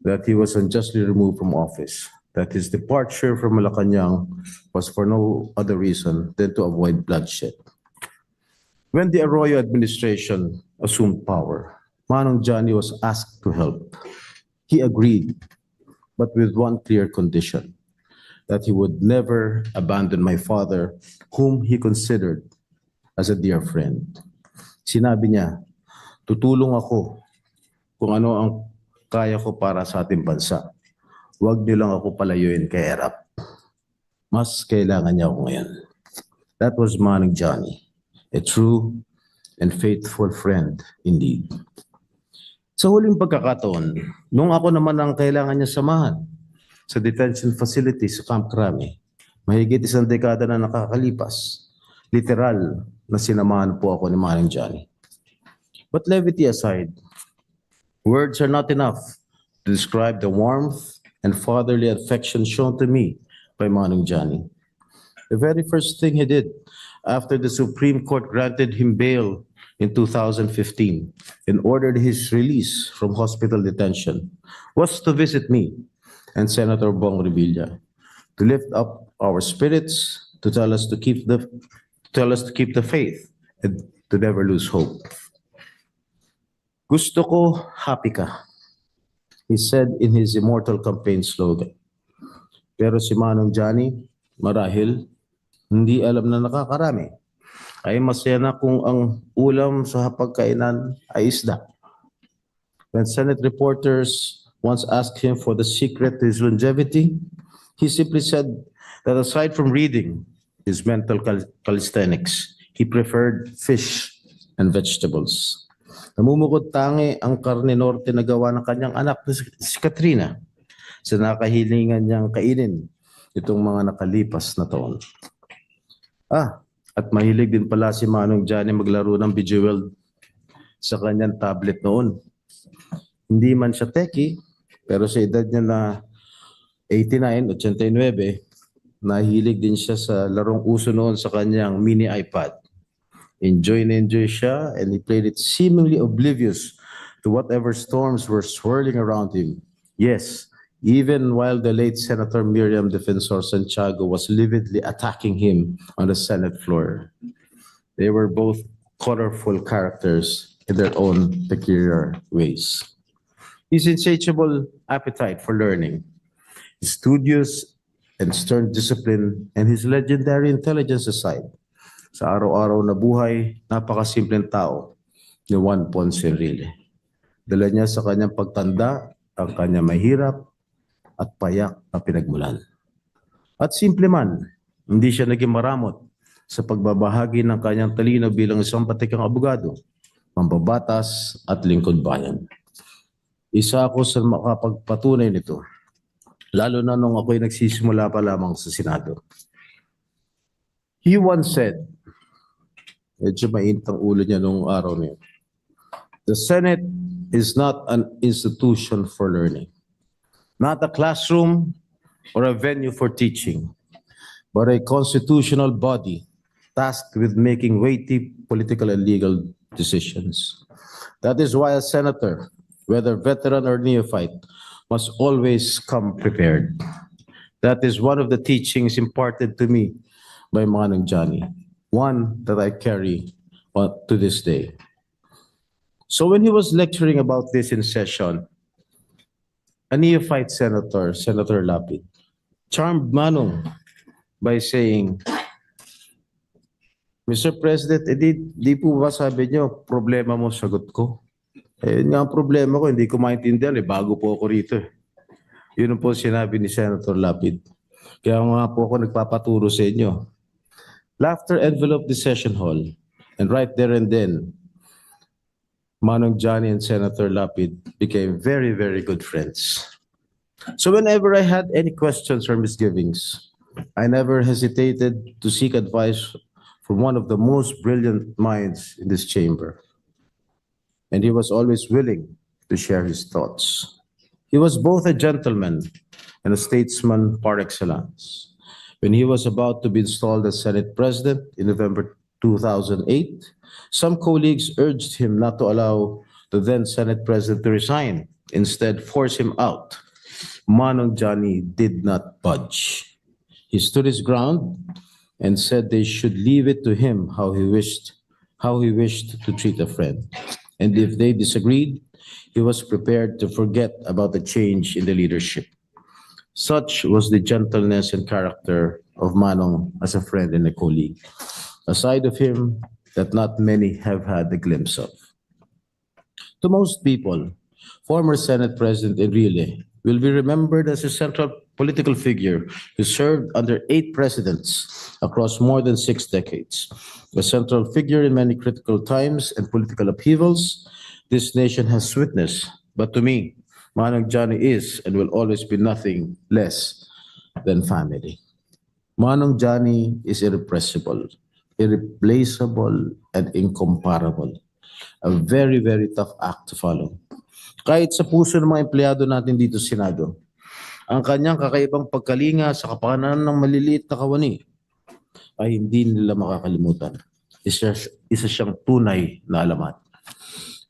that he was unjustly removed from office, that his departure from Malacanang was for no other reason than to avoid bloodshed. When the Arroyo administration assumed power, Manong Johnny was asked to help. He agreed, but with one clear condition, that he would never abandon my father, whom he considered as a dear friend. Sinabi niya, tutulong ako kung ano ang kaya ko para sa ating bansa. Huwag niyo lang ako palayuin kay Erap. Mas kailangan niya ako ngayon. That was Manong Johnny, a true and faithful friend indeed. Sa huling pagkakataon, nung ako naman ang kailangan niya samahan sa detention facility sa Camp Crame, mahigit isang dekada na nakakalipas, literal na sinamahan po ako ni Manong Johnny. But levity aside, words are not enough to describe the warmth and fatherly affection shown to me by Manong Johnny. The very first thing he did after the Supreme Court granted him bail in 2015 and ordered his release from hospital detention was to visit me and Senator Bong Revilla to lift up our spirits, to tell us to keep the faith and to never lose hope. Gusto ko happy ka, he said in his immortal campaign slogan. Pero si Manong Johnny, marahil, hindi alam na nakakarami. Ay masaya na kung ang ulam sa hapagkainan ay isda. When Senate reporters once asked him for the secret to his longevity, he simply said that aside from reading his mental calisthenics, he preferred fish and vegetables. Namumukod tangi ang karne norte na gawa ng kanyang anak na si Katrina sa nakahilingan niyang kainin itong mga nakalipas na taon. At mahilig din pala si Manong Johnny maglaro ng Bejeweled sa kanyang tablet noon. Hindi man siya techie, pero sa edad niya na 89, nahilig din siya sa larong uso noon sa kanyang mini iPad. Enjoy na enjoy siya, and he played it seemingly oblivious to whatever storms were swirling around him. Yes, even while the late Senator Miriam Defensor Santiago was lividly attacking him on the Senate floor. They were both colorful characters in their own peculiar ways. His insatiable appetite for learning, his studious and stern discipline, and his legendary intelligence aside, sa araw-araw na buhay, napakasimpleng tao ni Juan Ponce Enrile. Dala niya sa kanyang pagtanda ang kanyang mahirap at payak na pinagmulan. At simple man, hindi siya naging maramot sa pagbabahagi ng kanyang talino bilang isang batikang abogado, mambabatas at lingkod bayan. Isa ako sa makapagpatunay nito, lalo na nung ako'y nagsisimula pa lamang sa Senado. He once said, medyo mainit ang ulo niya nung araw niya, the Senate is not an institution for learning, not a classroom or a venue for teaching, but a constitutional body tasked with making weighty political and legal decisions. That is why a senator, whether veteran or neophyte, must always come prepared. That is one of the teachings imparted to me by Manong Johnny, one that I carry to this day. So when he was lecturing about this in session, a neophyte senator, Senator Lapid, charmed Manong by saying, Mr. President, di po ba sabi niyo, problema mo, sagot ko? Eh, yun nga ang problema ko, hindi ko maintindihan, bago po ako rito. Yun po sinabi ni Senator Lapid. Kaya nga po ako nagpapaturo sa inyo. Laughter enveloped the session hall, and right there and then, Manong Johnny and Senator Lapid became very, very good friends. So whenever I had any questions or misgivings, I never hesitated to seek advice from one of the most brilliant minds in this chamber. And he was always willing to share his thoughts. He was both a gentleman and a statesman par excellence. When he was about to be installed as Senate President in November 2008, some colleagues urged him not to allow the then Senate President to resign, instead force him out. Manong Johnny did not budge. He stood his ground and said they should leave it to him how he wished to treat a friend. And if they disagreed, he was prepared to forget about the change in the leadership. Such was the gentleness and character of Manong as a friend and a colleague, a side of him that not many have had a glimpse of. To most people, former Senate President Enrile will be remembered as a central political figure who served under 8 presidents across more than 6 decades. A central figure in many critical times and political upheavals this nation has witnessed. But to me, Manong Johnny is and will always be nothing less than family. Manong Johnny is irrepressible, irreplaceable, and incomparable. A very, very tough act to follow. Kahit sa puso ng mga empleyado natin dito sa Senado, ang kanyang kakaibang pagkalinga sa kapakanan ng maliliit na kawani ay hindi nila makakalimutan. Isa siyang tunay na alamat.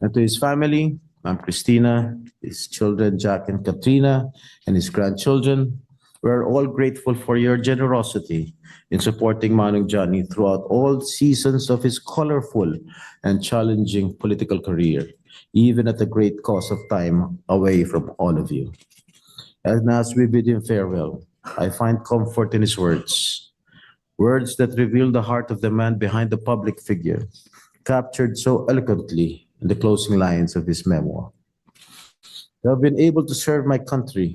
And to his family, Ma'am Christina, his children Jack and Katrina, and his grandchildren, we're all grateful for your generosity in supporting Manong Johnny throughout all seasons of his colorful and challenging political career, even at the great cost of time away from all of you. And as we bid him farewell, I find comfort in his words, words that reveal the heart of the man behind the public figure, captured so eloquently in the closing lines of his memoir. To have been able to serve my country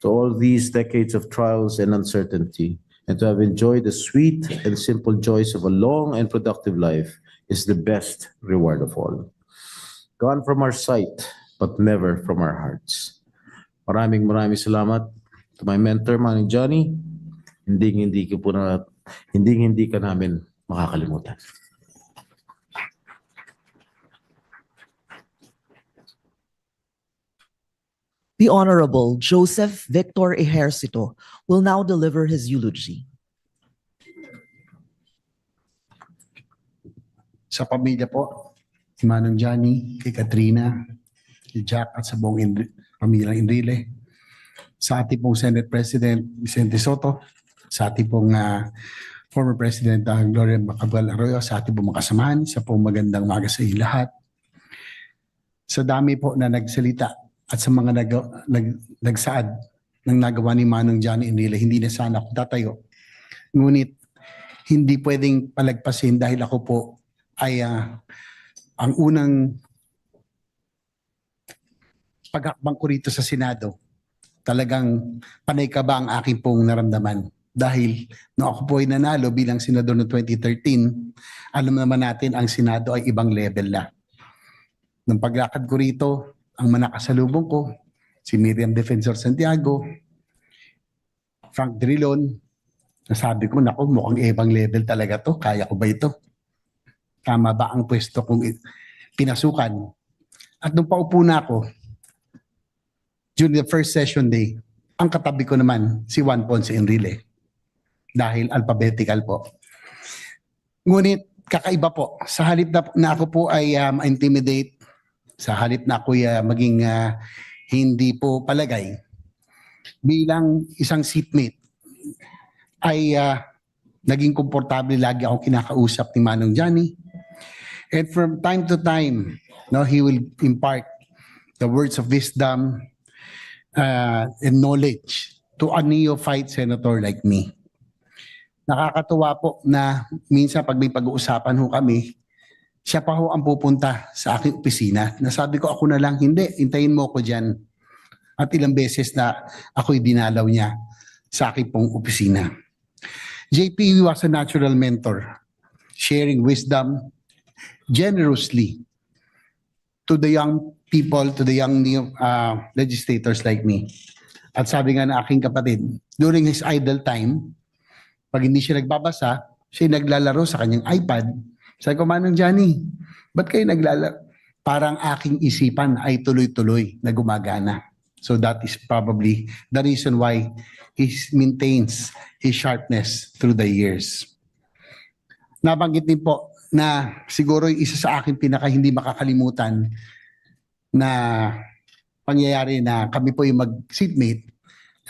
to all these decades of trials and uncertainty, and to have enjoyed the sweet and simple joys of a long and productive life is the best reward of all. Gone from our sight, but never from our hearts. Maraming salamat to my mentor, Manong Johnny. Hindi ka namin makakalimutan.
The Honorable Joseph Victor Ejercito will now deliver his eulogy.
Sa pamilya po, si Manong Johnny, kay Katrina, kay Jack at sa buong pamilyang Enrile, sa ating pong Senate President Vicente Soto, sa ating pong former President Gloria Macapagal Arroyo, sa ating pong mga kasamahan, sa pong magandang umaga sa inyo lahat. Sa dami po na nagsalita at sa mga nagsaad ng nagawa ni Manong Johnny Enrile, hindi na sana ako tatayo. Ngunit hindi pwedeng palagpasin dahil ako po ay ang unang paghakbang ko rito sa Senado. Talagang panay ka ba ang aking pong naramdaman? Dahil nung ako po ay nanalo bilang senador noong 2013, alam naman natin ang Senado ay ibang level na. Nung paglakad ko rito, ang manakasalubong ko, si Miriam Defensor Santiago, Frank Drilon, nasabi ko, naku, mukhang ibang level talaga to. Kaya ko ba ito? Tama ba ang pwesto kong pinasukan? At nung paupo na ako, during the first session day, ang katabi ko naman si Juan Ponce Enrile. Dahil alphabetical po. Ngunit kakaiba po, sa halip na ako po ay intimidate, sa halip na ako maging hindi po palagay, bilang isang seatmate, ay naging komportable lagi akong kinakausap ni Manong Johnny. And from time to time, no, he will impart the words of wisdom and knowledge to a neophyte senator like me. Nakakatuwa po na minsan pag may pag-uusapan ho kami, siya pa ho ang pupunta sa aking opisina. Nasabi ko, ako na lang, hindi, hintayin mo ko dyan. At ilang beses na ako'y dinalaw niya sa aking pong opisina. JP was a natural mentor, sharing wisdom generously to the young people, to the young legislators like me. At sabi nga na aking kapatid, during his idle time, pag hindi siya nagbabasa, siya naglalaro sa kanyang iPad. Sabi ko, Manong Johnny, ba't kayo naglalaro? Parang aking isipan ay tuloy-tuloy na gumagana. So that is probably the reason why he maintains his sharpness through the years. Nabanggit din po na siguro isa sa akin pinaka hindi makakalimutan na pangyayari na kami po yung mag-seatmate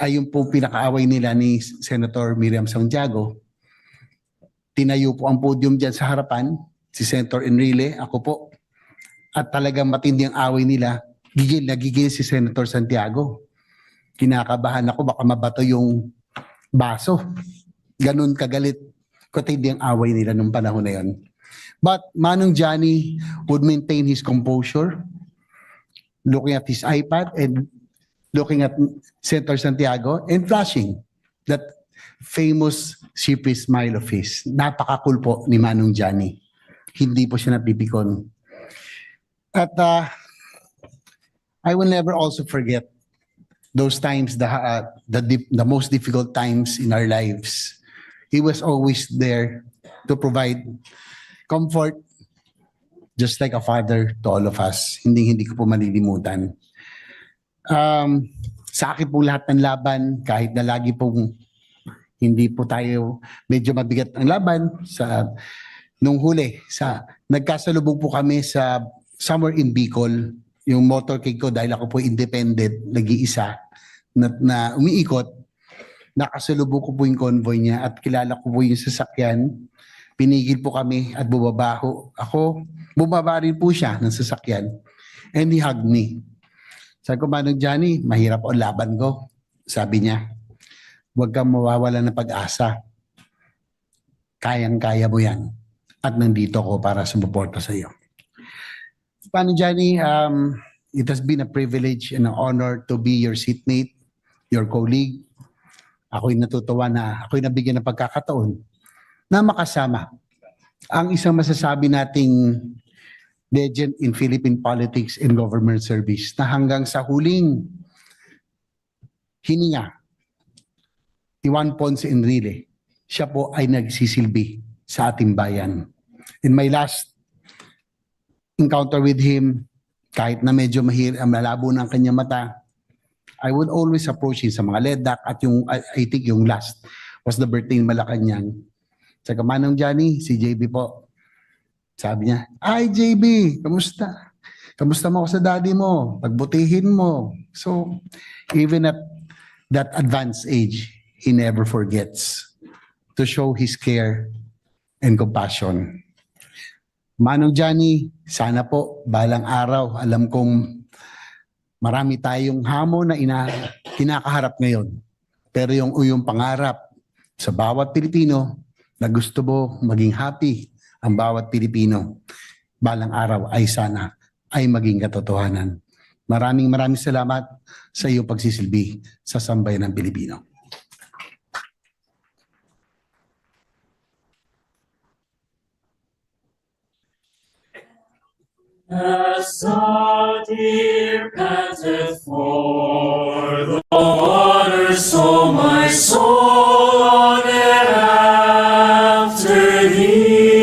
ay yung po pinakaaway nila ni Senator Miriam Santiago. Tinayo po ang podium dyan sa harapan, si Senator Enrile, ako po. At talagang matindi ang away nila. Gigil na gigil si Senator Santiago. Kinakabahan ako, baka mabato yung baso. Ganun kagalit. Matindi ang away nila nung panahon na yun. But Manong Johnny would maintain his composure, looking at his iPad and looking at Senator Santiago and flashing that famous sheepy smile of his. Napaka-cool po ni Manong Johnny. Hindi po siya napipikon. At I will never also forget those times, the most difficult times in our lives. He was always there to provide comfort, just like a father to all of us. Hindi ko po malilimutan. Sa akin po lahat ng laban, kahit na lagi pong hindi po tayo, medyo mabigat ang laban, nung huli, nagkasalubong po kami sa somewhere in Bicol, yung motorcade ko dahil ako po independent, nag-iisa, na umiikot, nakasalubong ko po yung convoy niya at kilala ko po yung sasakyan. Pinigil po kami at bumaba ako. Bumaba rin po siya ng sasakyan. And he hugged me. Sabi ko, Manong Johnny, mahirap ang laban ko. Sabi niya, huwag kang mawawala ng pag-asa. Kayang-kaya mo yan. At nandito ako para sumuporta sa iyo. Manong Johnny, it has been a privilege and an honor to be your seatmate, your colleague. Ako'y natutuwa na ako'y nabigyan ng pagkakataon na makasama ang isang masasabi nating legend in Philippine politics and government service na hanggang sa huling hininga ni Juan Ponce Enrile, siya po ay nagsisilbi sa ating bayan. In my last encounter with him, kahit na medyo malabo ng kanyang mata, I would always approach him sa mga ledak at yung, I think yung last was the birthday in Malacanang. Sa Manong Johnny, si JB po. Sabi niya, "Ay JB, kamusta? Kamusta mo ako sa daddy mo? Pagbutihin mo." So, even at that advanced age, he never forgets to show his care and compassion. Manong Johnny, sana po balang araw, alam kong marami tayong hamon na kinakaharap ngayon. Pero yung pangarap sa bawat Pilipino na gusto mo maging happy ang bawat Pilipino, balang araw ay sana ay maging katotohanan. Maraming salamat sa iyong pagsisilbi sa sambayan ng Pilipino.
As the deer panteth for the water, so my soul longeth after thee.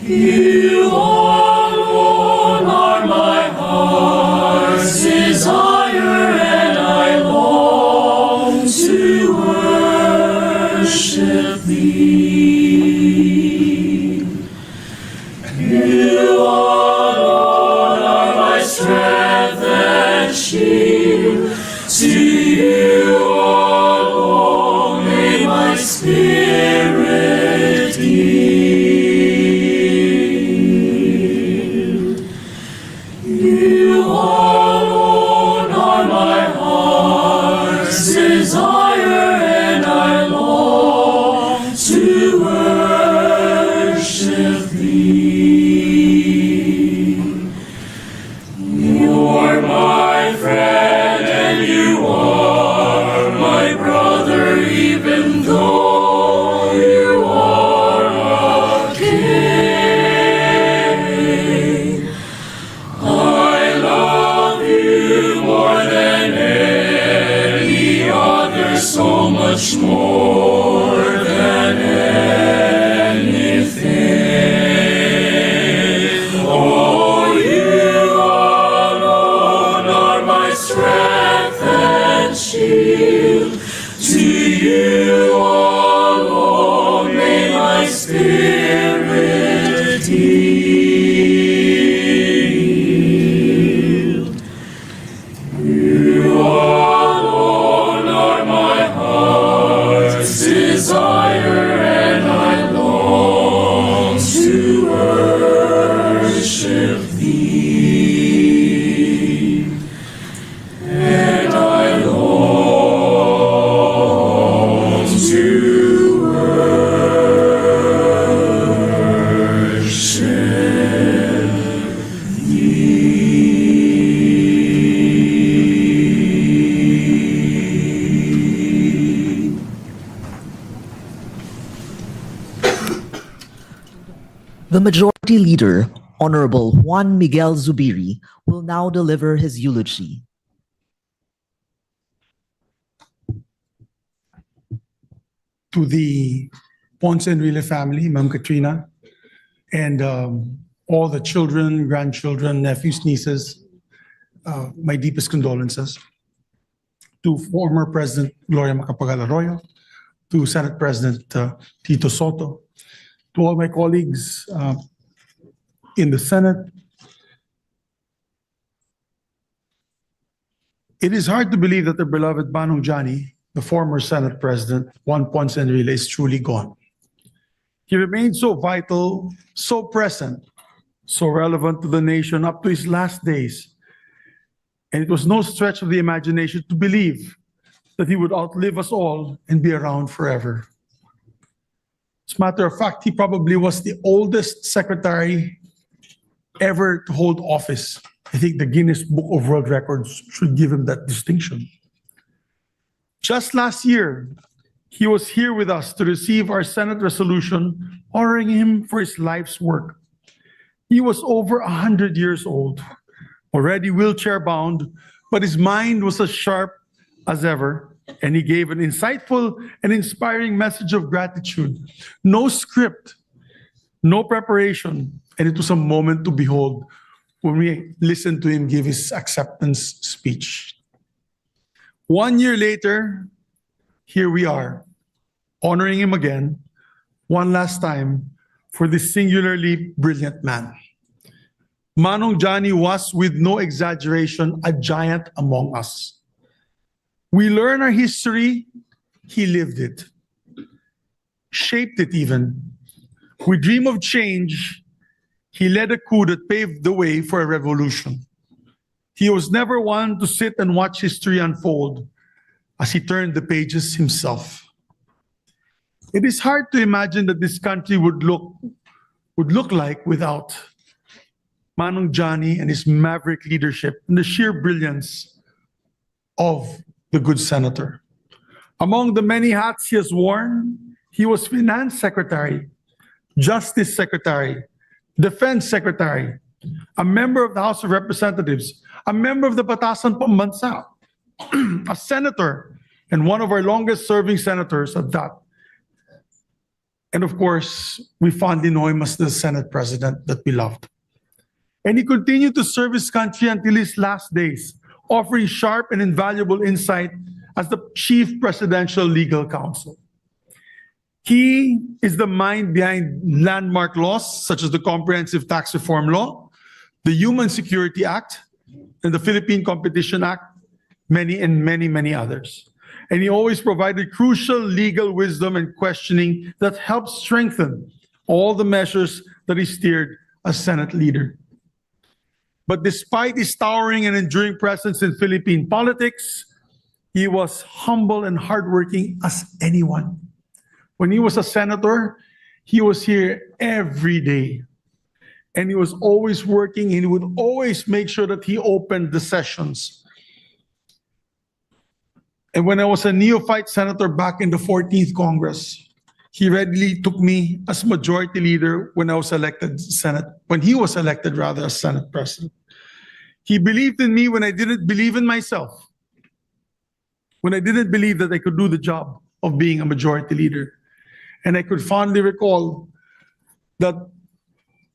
You alone are my heart's desire, and I long to worship thee. You alone are my strength and shield. To you alone may my spirit yield. You alone are my heart's desire, and I long to worship thee. You're my friend and you are my brother, even though you are a king. I love you more than any other, so much more than anything. Oh, you alone are my strength and shield. To you alone may my spirit yield. You alone are my heart's desire, and I long to worship thee. And I long to worship thee.
The Majority Leader, Honorable Juan Miguel Zubiri, will now deliver his eulogy.
To the Ponce Enrile family, Ma'am Katrina, and all the children, grandchildren, nephews, nieces, my deepest condolences. To former President Gloria Macapagal Arroyo, to Senate President Tito Soto, to all my colleagues in the Senate. It is hard to believe that the beloved Manong Johnny, the former Senate President, Juan Ponce Enrile, is truly gone. He remained so vital, so present, so relevant to the nation up to his last days. And it was no stretch of the imagination to believe that he would outlive us all and be around forever. As a matter of fact, he probably was the oldest secretary ever to hold office. I think the Guinness Book of World Records should give him that distinction. Just last year, he was here with us to receive our Senate resolution honoring him for his life's work. He was over 100 years old, already wheelchair bound, but his mind was as sharp as ever, And he gave an insightful and inspiring message of gratitude. No script, no preparation. And it was a moment to behold when we listened to him give his acceptance speech. 1 year later, here we are, honoring him again, one last time, for this singularly brilliant man. Manong Johnny was, with no exaggeration, a giant among us. We learn our history, he lived it, shaped it even. We dream of change, he led a coup that paved the way for a revolution. He was never one to sit and watch history unfold as he turned the pages himself. It is hard to imagine that this country would look like without Manong Johnny and his maverick leadership and the sheer brilliance of the good senator. Among the many hats he has worn, he was Finance Secretary, Justice Secretary, Defense Secretary, a member of the House of Representatives, a member of the Batasan Pambansa, a senator, and one of our longest-serving senators at that. And of course, we fondly know him as the Senate President that we loved. And he continued to serve his country until his last days, offering sharp and invaluable insight as the Chief Presidential Legal Counsel. He is the mind behind landmark laws such as the Comprehensive Tax Reform Law, the Human Security Act, and the Philippine Competition Act, many others. And he always provided crucial legal wisdom and questioning that helped strengthen all the measures that he steered as Senate leader. But despite his towering and enduring presence in Philippine politics, he was humble and hardworking as anyone. When he was a senator, he was here every day. And he was always working, and he would always make sure that he opened the sessions. And when I was a neophyte senator back in the 14th Congress, he readily took me as majority leader when he was elected as Senate President. He believed in me when I didn't believe in myself, when I didn't believe that I could do the job of being a majority leader. And I could fondly recall that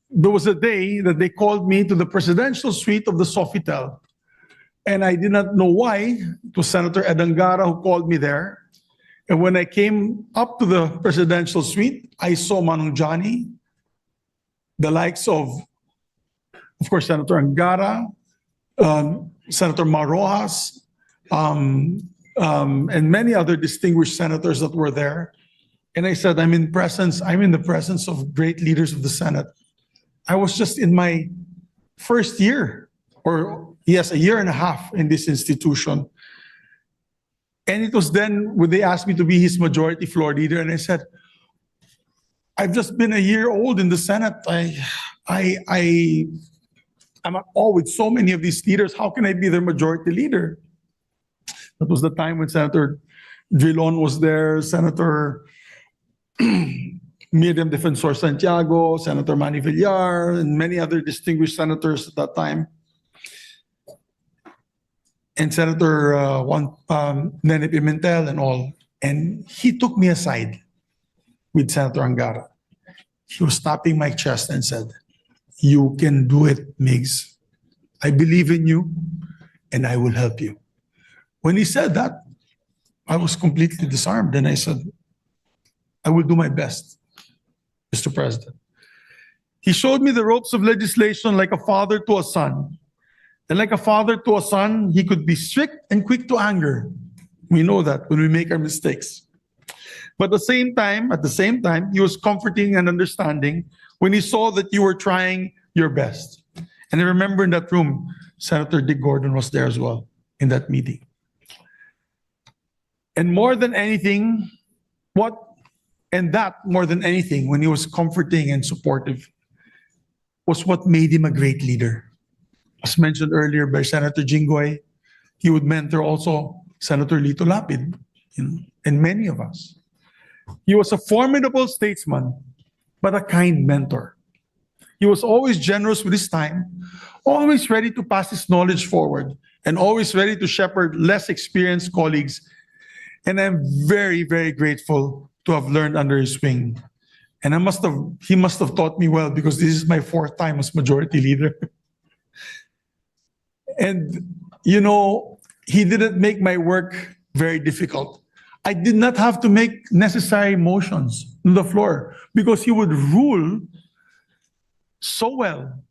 there was a day that they called me to the presidential suite of the Sofitel. And I did not know why. It was Senator Ed Angara who called me there. And when I came up to the presidential suite, I saw Manong Johnny, the likes of course, Senator Angara, Senator Marojas, and many other distinguished senators that were there. And I said, I'm in the presence of great leaders of the Senate. I was just in my first year, a year and a half in this institution. And it was then when they asked me to be his majority floor leader, and I said, I've just been a year old in the Senate. I'm all with so many of these leaders. How can I be their majority leader? That was the time when Senator Drilon was there, Senator Miriam Defensor Santiago, Senator Manny Villar, and many other distinguished senators at that time. And Senator Nene Pimentel and all. And he took me aside with Senator Angara. He was tapping my chest and said, "You can do it, Migs. I believe in you and I will help you." When he said that, I was completely disarmed and I said, I will do my best, Mr. President. He showed me the ropes of legislation like a father to a son. And like a father to a son, he could be strict and quick to anger. We know that when we make our mistakes. But at the same time, he was comforting and understanding when he saw that you were trying your best. And I remember in that room, Senator Dick Gordon was there as well in that meeting. And more than anything, when he was comforting and supportive, was what made him a great leader. As mentioned earlier by Senator Jinggoy, he would mentor also Senator Lito Lapid, and many of us. He was a formidable statesman, but a kind mentor. He was always generous with his time, always ready to pass his knowledge forward, and always ready to shepherd less experienced colleagues. And I'm very, very grateful to have learned under his wing. And he must have taught me well because this is my fourth time as majority leader. And, you know, he didn't make my work very difficult. I did not have to make necessary motions on the floor because he would rule so well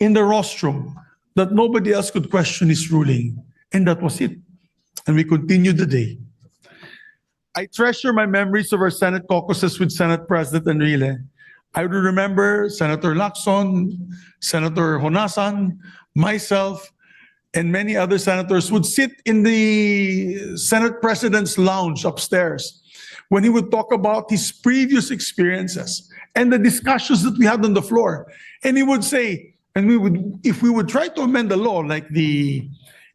in the rostrum that nobody else could question his ruling. And that was it. And we continued the day. I treasure my memories of our Senate caucuses with Senate President Enrile. I would remember Senator Lacson, Senator Honasan, myself, and many other senators would sit in the Senate President's lounge upstairs when he would talk about his previous experiences and the discussions that we had on the floor. And he would say, if we would try to amend the law, like the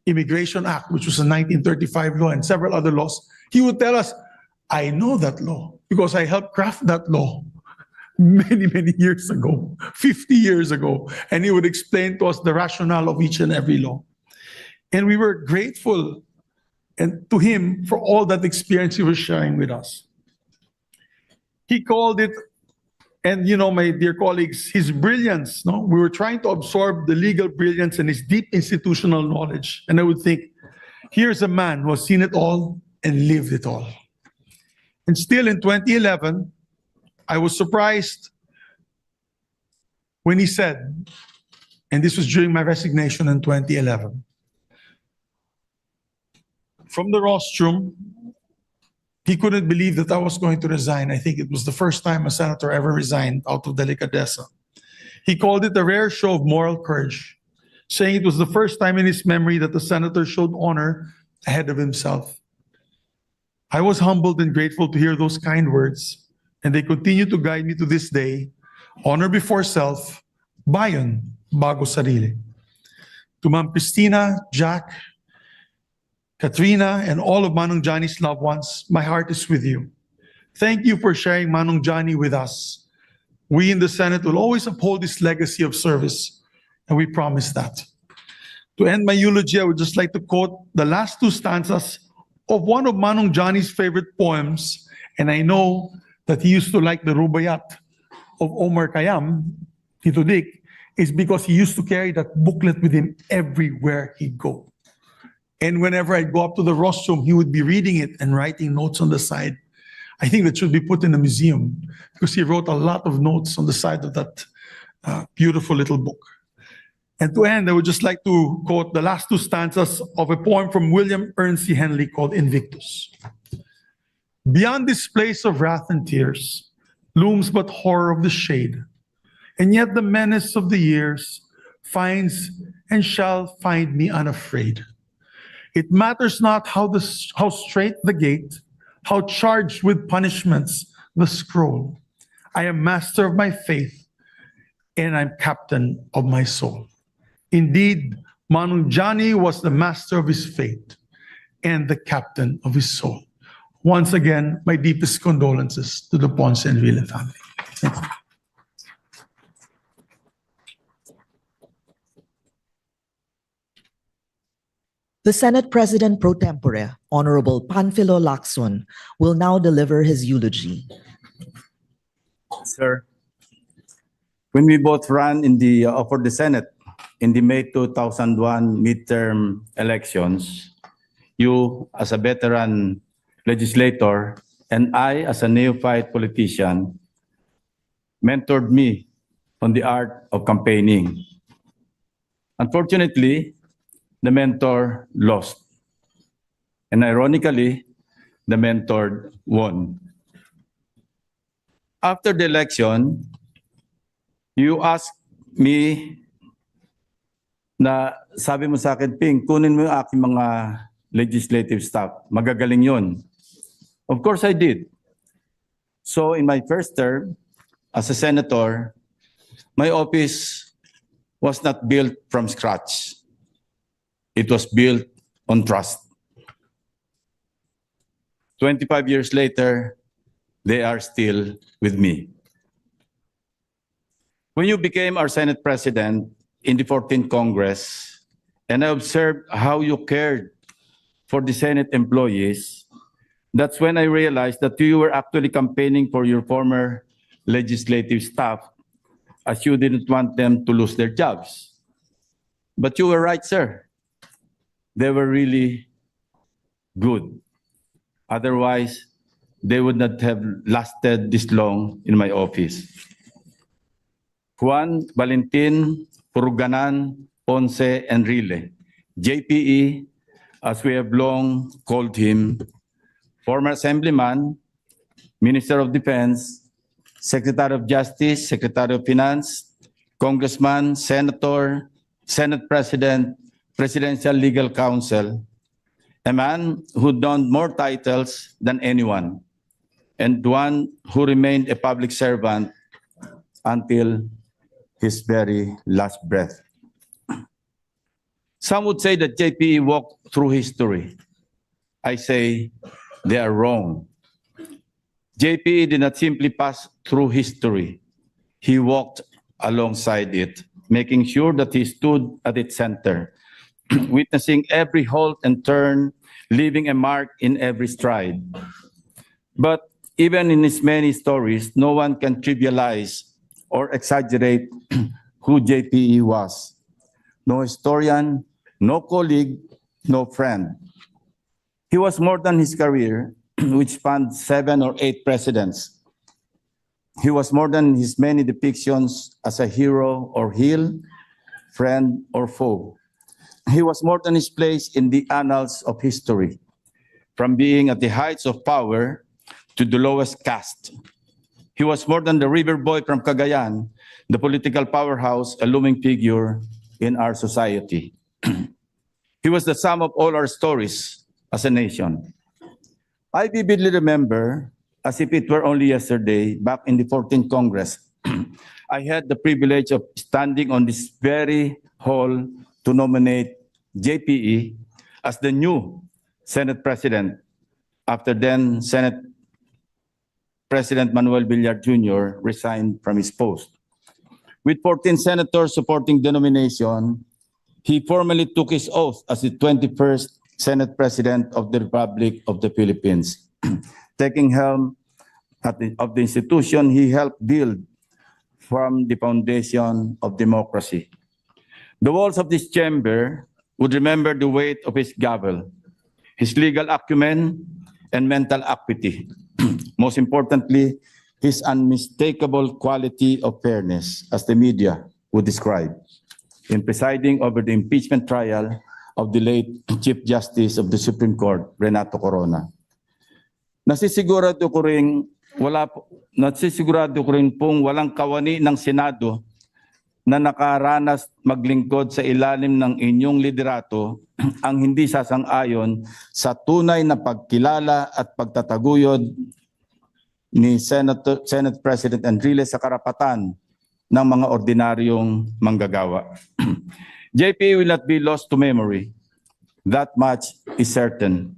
Immigration Act, which was a 1935 law, and several other laws, he would tell us, I know that law because I helped craft that law many, many years ago, 50 years ago. And he would explain to us the rationale of each and every law. And we were grateful to him for all that experience he was sharing with us. He called it, and you know, my dear colleagues, his brilliance. No, we were trying to absorb the legal brilliance and his deep institutional knowledge. And I would think, here's a man who has seen it all and lived it all. And still in 2011, I was surprised when he said, and this was during my resignation in 2011, from the rostrum, he couldn't believe that I was going to resign. I think it was the first time a senator ever resigned out of delicadeza. He called it a rare show of moral courage, saying it was the first time in his memory that the senator showed honor ahead of himself. I was humbled and grateful to hear those kind words, and they continue to guide me to this day. Honor before self, bayon bago sarili. To Ma'am Christina, Jack, Katrina, and all of Manong Johnny's loved ones, my heart is with you. Thank you for sharing Manong Johnny with us. We in the Senate will always uphold this legacy of service, and we promise that. To end my eulogy, I would just like to quote the last two stanzas of one of Manong Johnny's favorite poems, and I know that he used to like the Rubaiyat of Omar Khayyam, Tito Dick, is because he used to carry that booklet with him everywhere he'd go. And whenever I'd go up to the rostrum, he would be reading it and writing notes on the side. I think that should be put in a museum because he wrote a lot of notes on the side of that beautiful little book. And to end, I would just like to quote the last two stanzas of a poem from William Ernest Henley called Invictus. Beyond this place of wrath and tears looms but horror of the shade, and yet the menace of the years finds and shall find me unafraid. It matters not how straight the gate, how charged with punishments the scroll. I am master of my faith, and I'm captain of my soul. Indeed, Manong Johnny was the master of his fate and the captain of his soul. Once again, my deepest condolences to the Ponce Enrile family. Thank you.
The Senate President pro tempore, Honorable Panfilo Lacson, will now deliver his eulogy.
Sir, when we both ran for the Senate in the May 2001 midterm elections, you as a veteran legislator and I as a neophyte politician mentored me on the art of campaigning. Unfortunately, the mentor lost. And ironically, the mentor won. After the election, you asked me na sabi mo sa akin, Ping, kunin mo yung aking mga legislative staff. Magagaling yun. Of course I did. So in my first term as a senator, my office was not built from scratch. It was built on trust. 25 years later, they are still with me. When you became our Senate President in the 14th Congress, and I observed how you cared for the Senate employees, That's when I realized that you were actually campaigning for your former legislative staff, as you didn't want them to lose their jobs. But you were right, sir. They were really good. Otherwise, they would not have lasted this long in my office. Juan Valentin Puruganan Ponce Enrile, JPE, as we have long called him, former Assemblyman, Minister of Defense, Secretary of Justice, Secretary of Finance, Congressman, Senator, Senate President, Presidential Legal Counsel, a man who donned more titles than anyone, and one who remained a public servant until his very last breath. Some would say that JPE walked through history. I say they are wrong. JPE did not simply pass through history. He walked alongside it, making sure that he stood at its center, witnessing every halt and turn, leaving a mark in every stride. But even in his many stories, no one can trivialize or exaggerate who JPE was. No historian, no colleague, no friend. He was more than his career, which spanned 7 or 8 presidents. He was more than his many depictions as a hero or heel, friend or foe. He was more than his place in the annals of history, from being at the heights of power to the lowest caste. He was more than the river boy from Cagayan, the political powerhouse, a looming figure in our society. He was the sum of all our stories as a nation. I vividly remember, as if it were only yesterday, back in the 14th Congress, I had the privilege of standing on this very hall to nominate JPE as the new Senate President after then Senate President Manuel Villar Jr. resigned from his post. With 14 senators supporting the nomination, he formally took his oath as the 21st Senate President of the Republic of the Philippines, taking helm of the institution he helped build from the foundation of democracy. The walls of this chamber would remember the weight of his gavel, his legal acumen, and mental acuity. Most importantly, his unmistakable quality of fairness, as the media would describe, in presiding over the impeachment trial of the late Chief Justice of the Supreme Court, Renato Corona. Nasisigurado ko rin pong walang kawani ng Senado na nakaranas maglingkod sa ilalim ng inyong liderato ang hindi sasang-ayon sa tunay na pagkilala at pagtataguyod ni Senate President Enrile sa karapatan ng mga ordinaryong manggagawa. JP will not be lost to memory. That much is certain.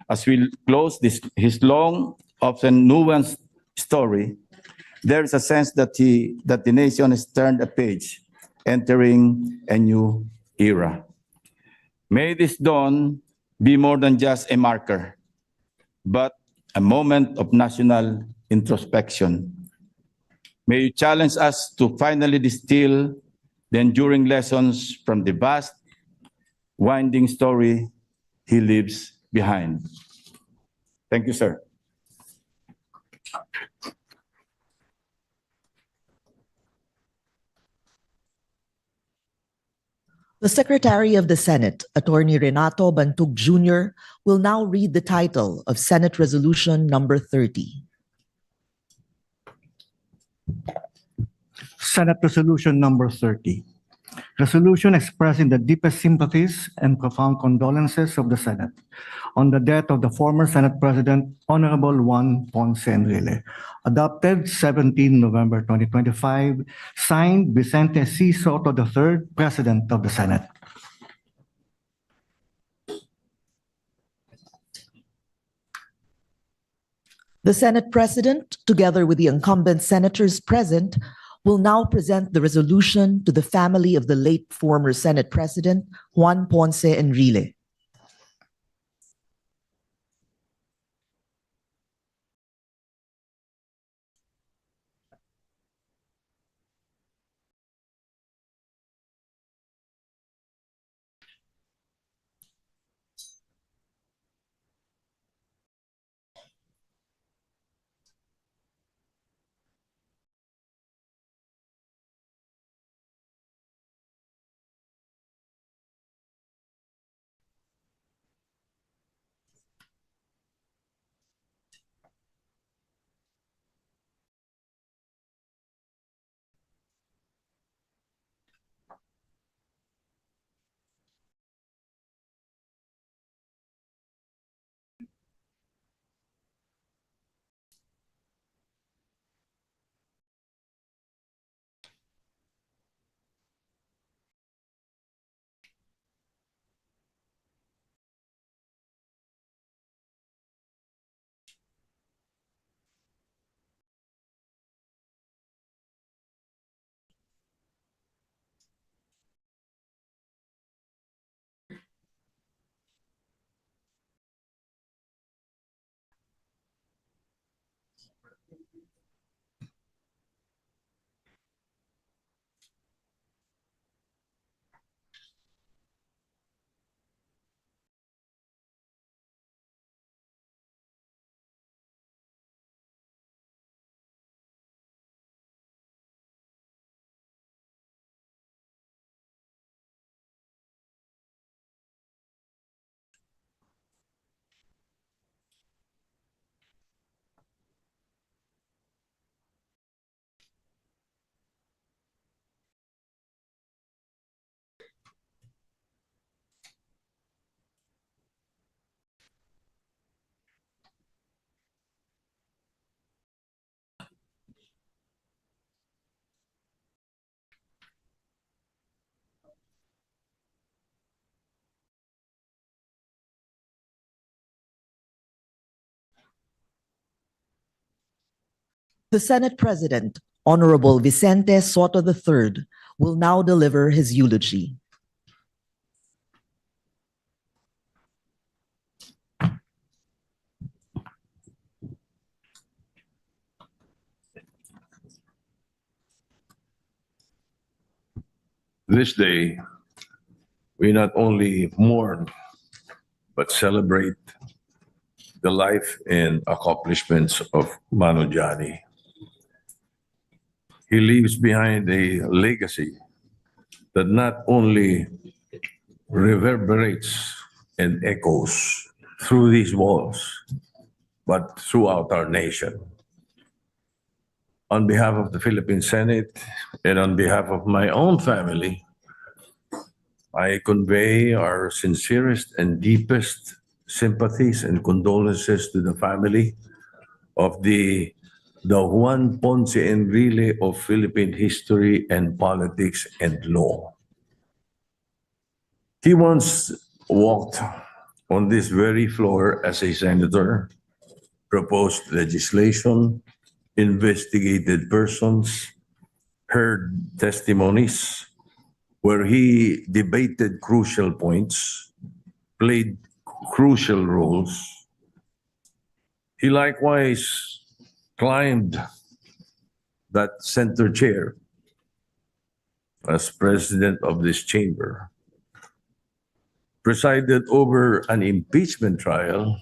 As we close his long, often nuanced story, there is a sense that the nation has turned a page, entering a new era. May this dawn be more than just a marker, but a moment of national introspection. May you challenge us to finally distill the enduring lessons from the vast, winding story he leaves behind. Thank you, sir.
The Secretary of the Senate, Attorney Renato Bantug Jr., will now read the title of Senate Resolution Number 30.
Senate Resolution Number 30. Resolution expressing the deepest sympathies and profound condolences of the Senate on the death of the former Senate President, Honorable Juan Ponce Enrile, adopted 17 November 2025, signed Vicente C. Soto III, President of the Senate.
The Senate President, together with the incumbent senators present, will now present the resolution to the family of the late former Senate President, Juan Ponce Enrile. The Senate President, Honorable Vicente Soto III, will now deliver his eulogy.
This day, we not only mourn, but celebrate the life and accomplishments of Mano Johnny. He leaves behind a legacy that not only reverberates and echoes through these walls, but throughout our nation. On behalf of the Philippine Senate and on behalf of my own family, I convey our sincerest and deepest sympathies and condolences to the family of the Juan Ponce Enrile of Philippine history and politics and law. He once walked on this very floor as a senator, proposed legislation, investigated persons, heard testimonies, where he debated crucial points, played crucial roles. He likewise climbed that center chair as president of this chamber, presided over an impeachment trial,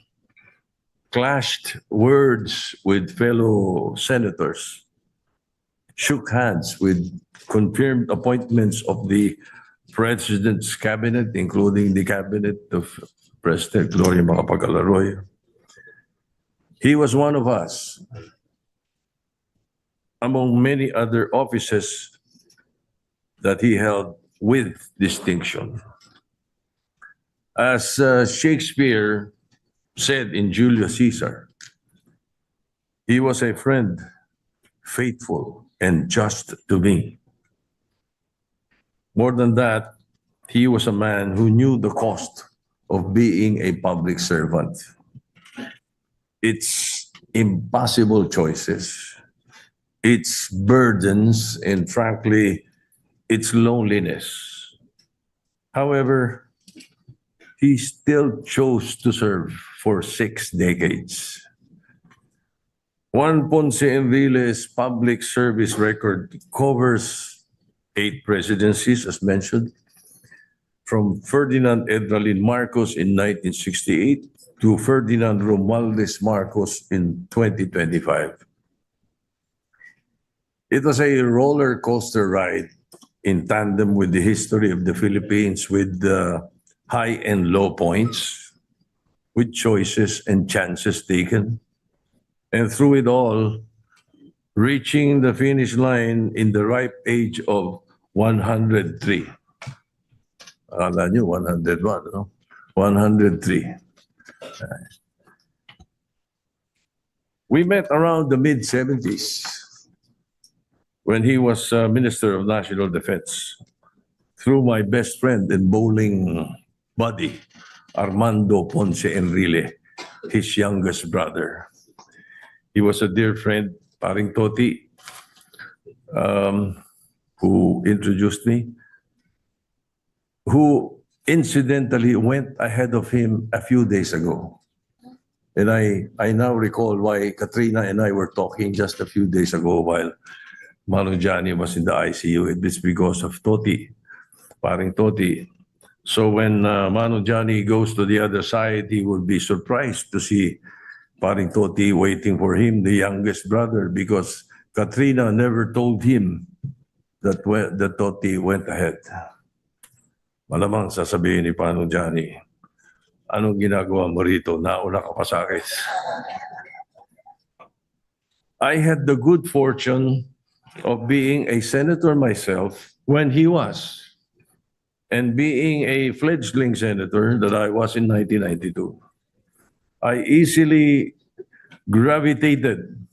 clashed words with fellow senators, shook hands with confirmed appointments of the president's cabinet, including the cabinet of President Gloria Macapagal-Arroyo. He was one of us, among many other offices that he held with distinction. As Shakespeare said in Julius Caesar, he was a friend, faithful and just to me. More than that, he was a man who knew the cost of being a public servant. Its impossible choices, its burdens, and frankly, its loneliness. However, he still chose to serve for 6 decades. Juan Ponce Enrile's public service record covers 8 presidencies, as mentioned, from Ferdinand Edralin Marcos in 1968 to Ferdinand Romualdez Marcos in 2025. It was a roller coaster ride in tandem with the history of the Philippines, with high and low points, with choices and chances taken. And through it all, reaching the finish line in the ripe age of 103. Akala nyo, 101, no? 103. We met around the mid-70s when he was Minister of National Defense through my best friend and bowling buddy, Armando Ponce Enrile, his youngest brother. He was a dear friend, Paring Toti, who introduced me, who incidentally went ahead of him a few days ago. And I now recall why Katrina and I were talking just a few days ago while Mano Johnny was in the ICU. It is because of Toti, Paring Toti. So when Mano Johnny goes to the other side, he will be surprised to see Paring Toti waiting for him, the youngest brother, because Katrina never told him that Toti went ahead. Malamang sasabihin ni Mano Johnny, anong ginagawa mo rito? Nauna ka pa sa akin. I had the good fortune of being a senator myself when he was, and being a fledgling senator that I was in 1992. I easily gravitated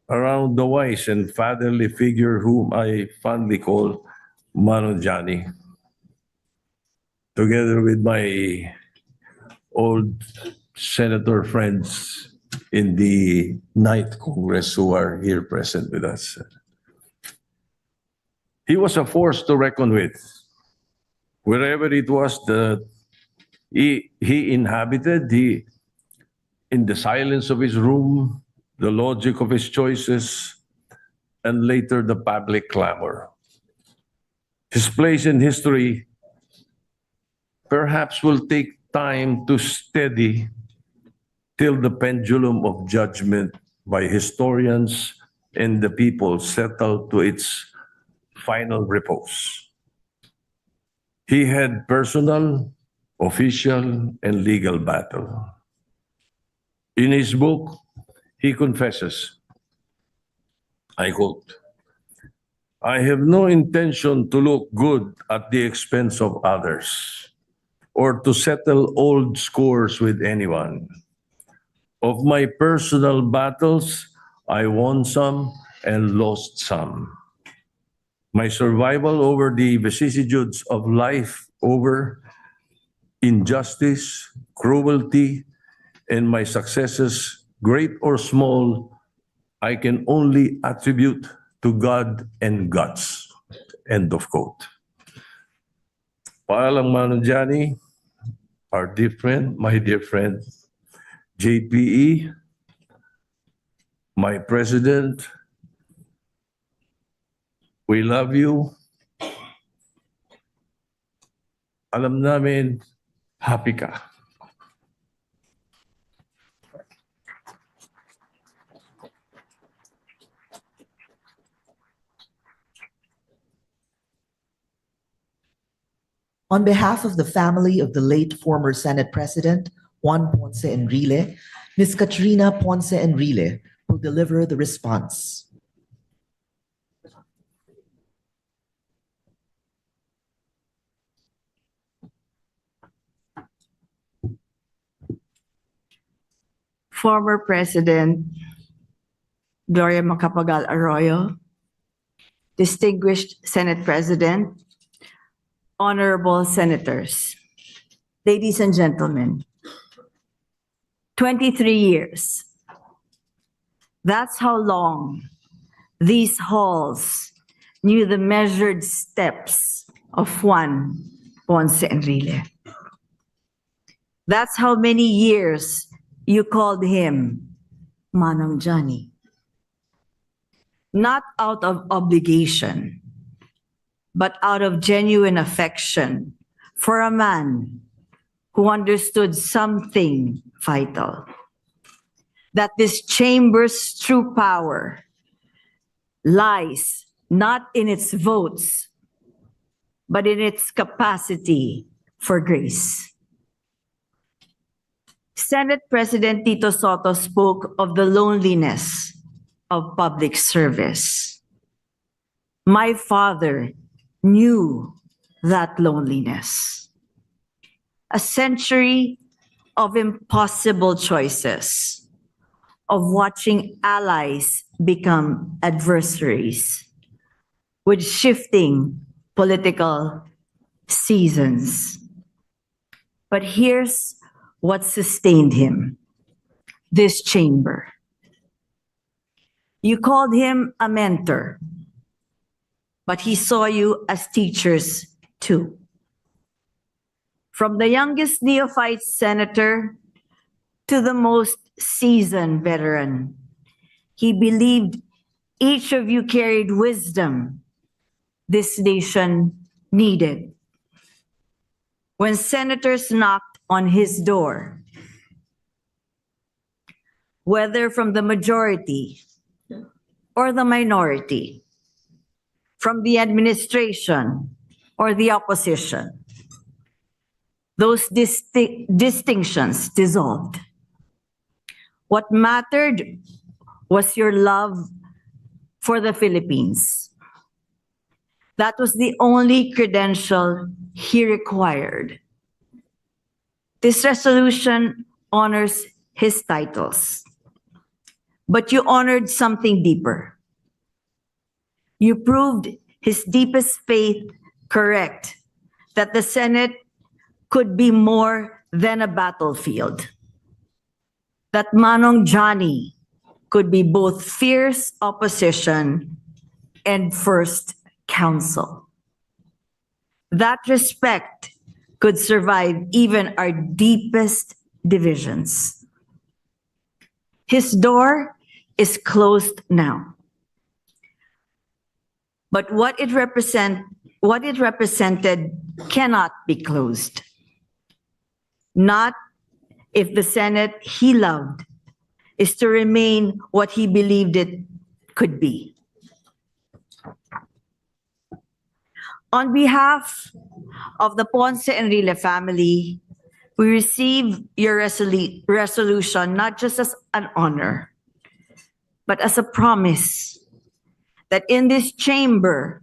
around the wise and fatherly figure whom I fondly call Mano Johnny. Together with my old senator friends in the 9th Congress who are here present with us. He was a force to reckon with. Wherever it was that he inhabited, in the silence of his room, the logic of his choices, and later the public clamor. His place in history perhaps will take time to steady till the pendulum of judgment by historians and the people settle to its final repose. He had personal, official, and legal battle. In his book, he confesses, I quote, "I have no intention to look good at the expense of others or to settle old scores with anyone. Of my personal battles, I won some and lost some. My survival over the vicissitudes of life, over injustice, cruelty, and my successes, great or small, I can only attribute to God and guts." End of quote. Paalang Manong Johnny, our dear friend, my dear friend, JPE, my president, we love you. Alam namin, happy ka.
On behalf of the family of the late former Senate President Juan Ponce Enrile, Ms. Katrina Ponce Enrile will deliver the response.
Former President Gloria Macapagal Arroyo, distinguished Senate President, honorable senators, ladies and gentlemen, 23 years. That's how long these halls knew the measured steps of Juan Ponce Enrile. That's how many years you called him Manong Johnny. Not out of obligation, but out of genuine affection for a man who understood something vital. That this chamber's true power lies not in its votes, but in its capacity for grace. Senate President Tito Soto spoke of the loneliness of public service. My father knew that loneliness. A century of impossible choices, of watching allies become adversaries with shifting political seasons. But here's what sustained him: this chamber. You called him a mentor, but he saw you as teachers too. From the youngest neophyte senator to the most seasoned veteran, he believed each of you carried wisdom this nation needed. When senators knocked on his door, whether from the majority or the minority, from the administration or the opposition, those distinctions dissolved. What mattered was your love for the Philippines. That was the only credential he required. This resolution honors his titles, but you honored something deeper. You proved his deepest faith correct, that the Senate could be more than a battlefield. that Manong Johnny could be both fierce opposition and first counsel. That respect could survive even our deepest divisions. His door is closed now. But what it represented cannot be closed. Not if the Senate he loved is to remain what he believed it could be. On behalf of the Ponce Enrile family, we receive your resolution not just as an honor, but as a promise that in this chamber,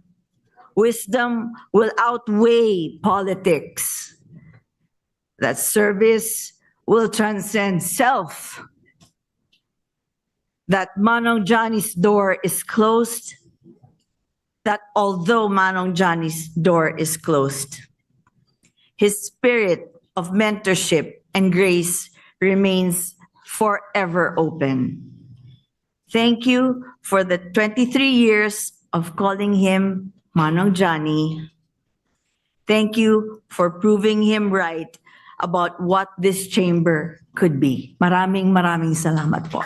wisdom will outweigh politics, that service will transcend self, that Manong Johnny's door is closed, that although Manong Johnny's door is closed, his spirit of mentorship and grace remains forever open. Thank you for the 23 years of calling him Manong Johnny. Thank you for proving him right about what this chamber could be. Maraming salamat po.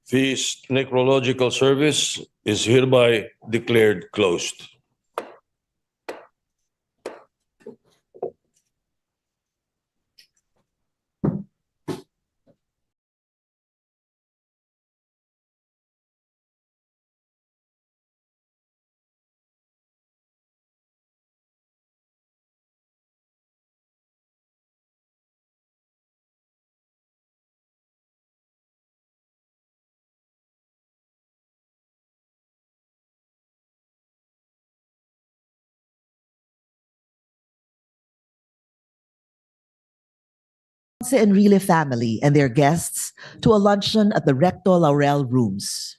This necrological service is hereby declared closed.
Ponce Enrile family and their guests to a luncheon at the Recto Laurel Rooms.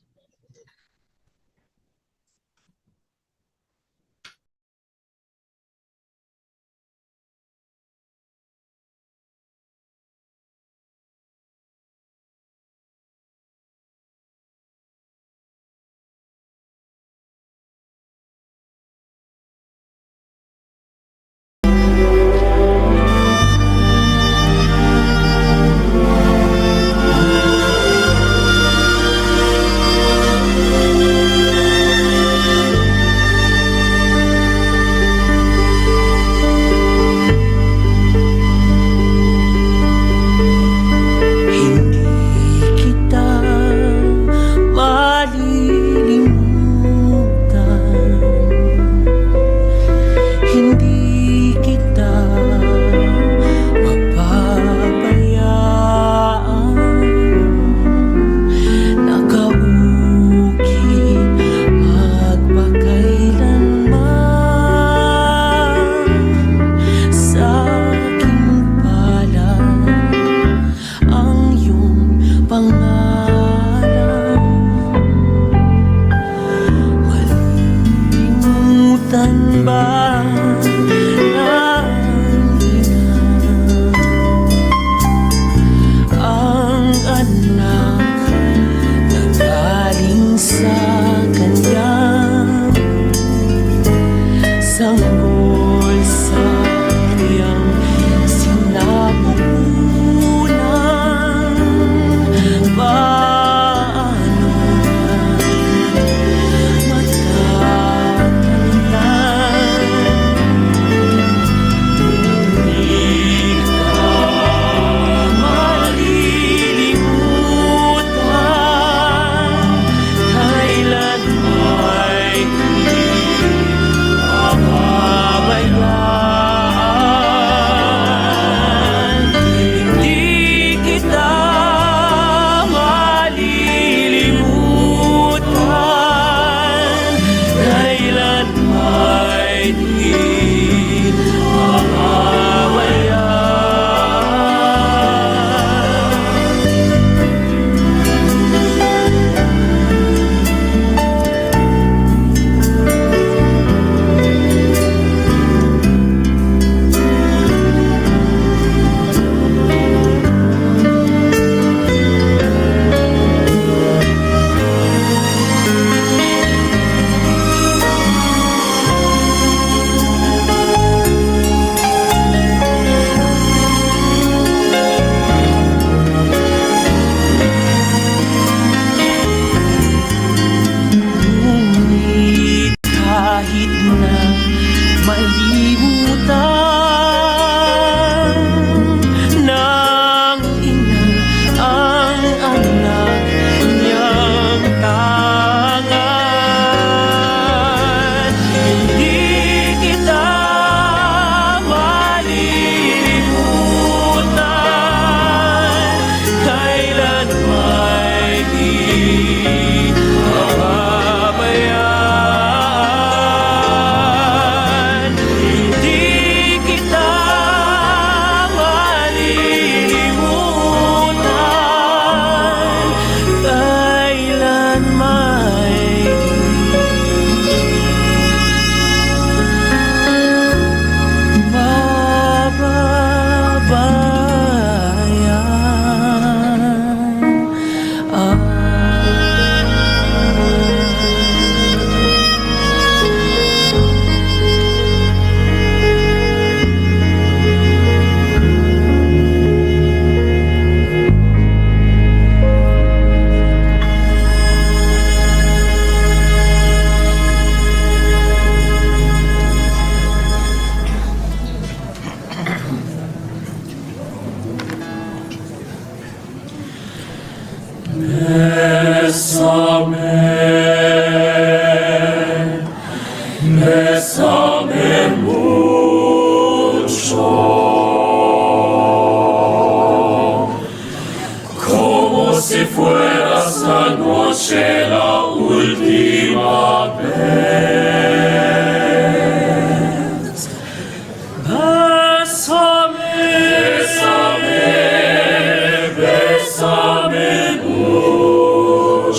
Bésame mucho,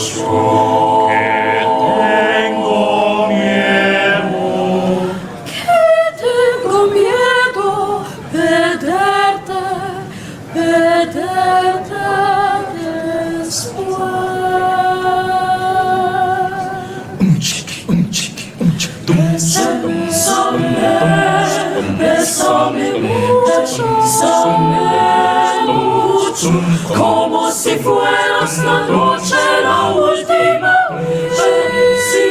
que tengo miedo. Que tengo miedo perderte, perderte después. Bésame, bésame mucho, bésame mucho, como si fueras la noche la última, sí,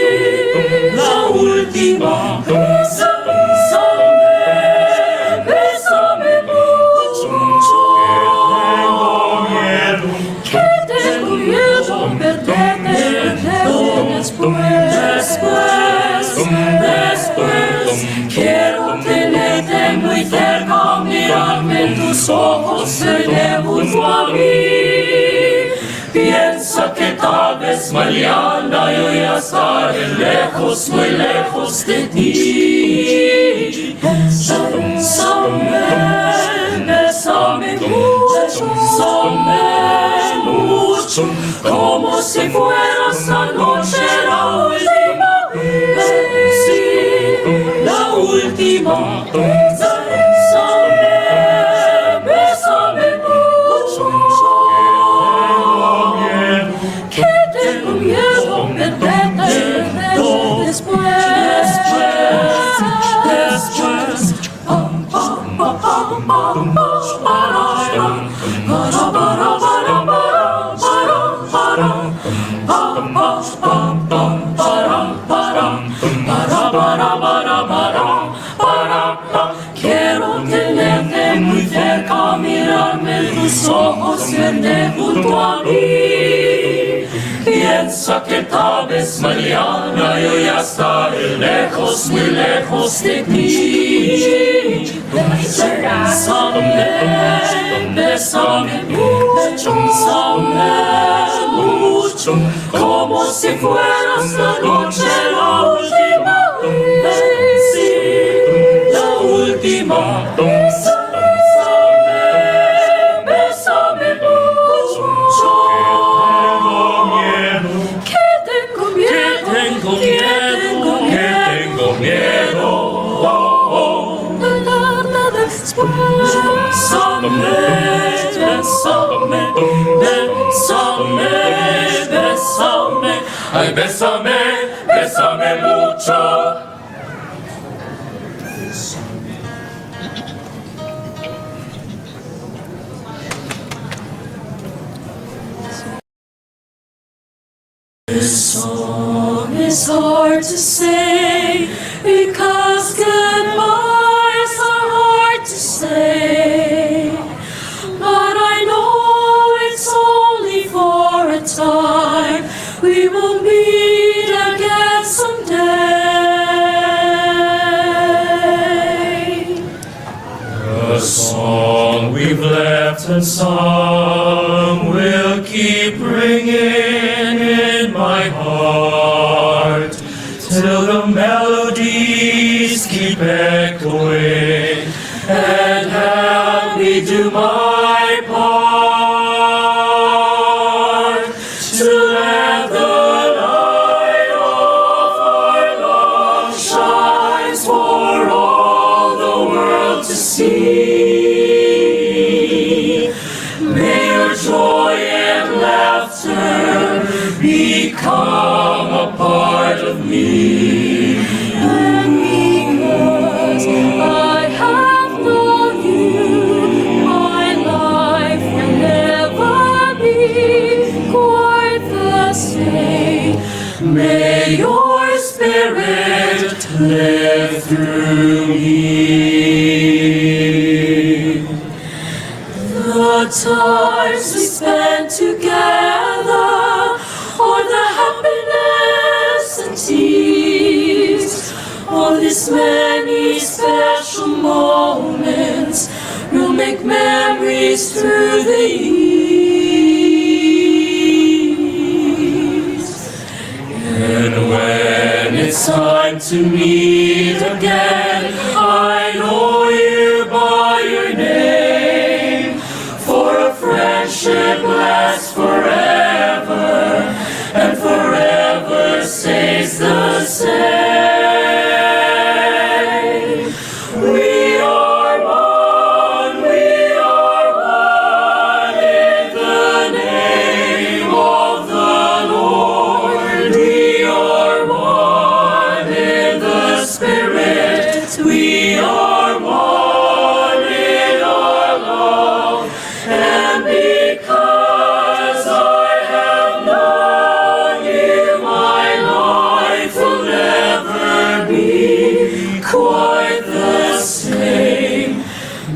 la última. Bésame, bésame mucho, que tengo miedo perderte después, quiero tenerte muy cerca, mirarme en tus ojos, verte junto a mí. Piensa que tal vez mañana yo ya estaré lejos, muy lejos de ti. Bésame, bésame mucho, bésame mucho, como si fueras la noche la última. Sí, la última. Bésame, bésame mucho, que tengo miedo perderte después. Quiero tenerte muy cerca, mirarme en tus ojos, verte junto a mí. Piensa que tal vez mañana yo ya estaré lejos, muy lejos de ti. Bésame, bésame mucho, bésame mucho, como si fueras la noche la última. Sí, la última. Bésame, bésame mucho, que tengo miedo, que tengo miedo. Bésame, bésame, bésame, bésame, ay, bésame, bésame mucho. This song is hard to say because goodbyes are hard to say. But I know it's only for a time. We will meet again someday. The song we've left unsung will keep ringing in my heart till the melodies keep echoing and help me do my part to let the light of our love shines for all the world to see. May your joy and laughter become a part of me. And because I have known you, my life will never be quite the same. May your spirit live through me. The times we spent together, or the happiness and tears, or these many special moments, will make memories through the years. And when it's time to meet again, I know you and lasts forever, and forever stays the same. We are one in the name of the Lord. We are one in the Spirit. We are one in our love. And because I have known you, my life will never be quite the same.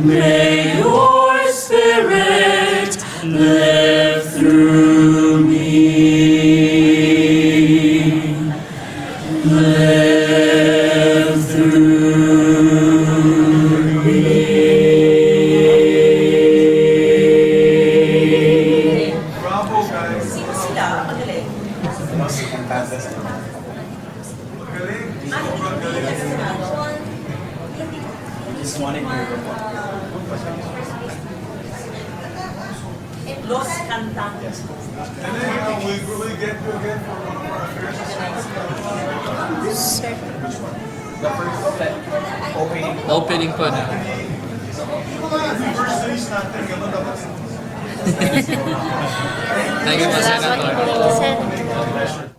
May your spirit live through me. Live through me.
Bravo, guys. Galing. Sobrang galing.
Los Cantantes.
And then we'll get you again for one of our affairs.
Opening po na.
First release natin, gano'n dapat.
Thank you po, Senator.
Senator.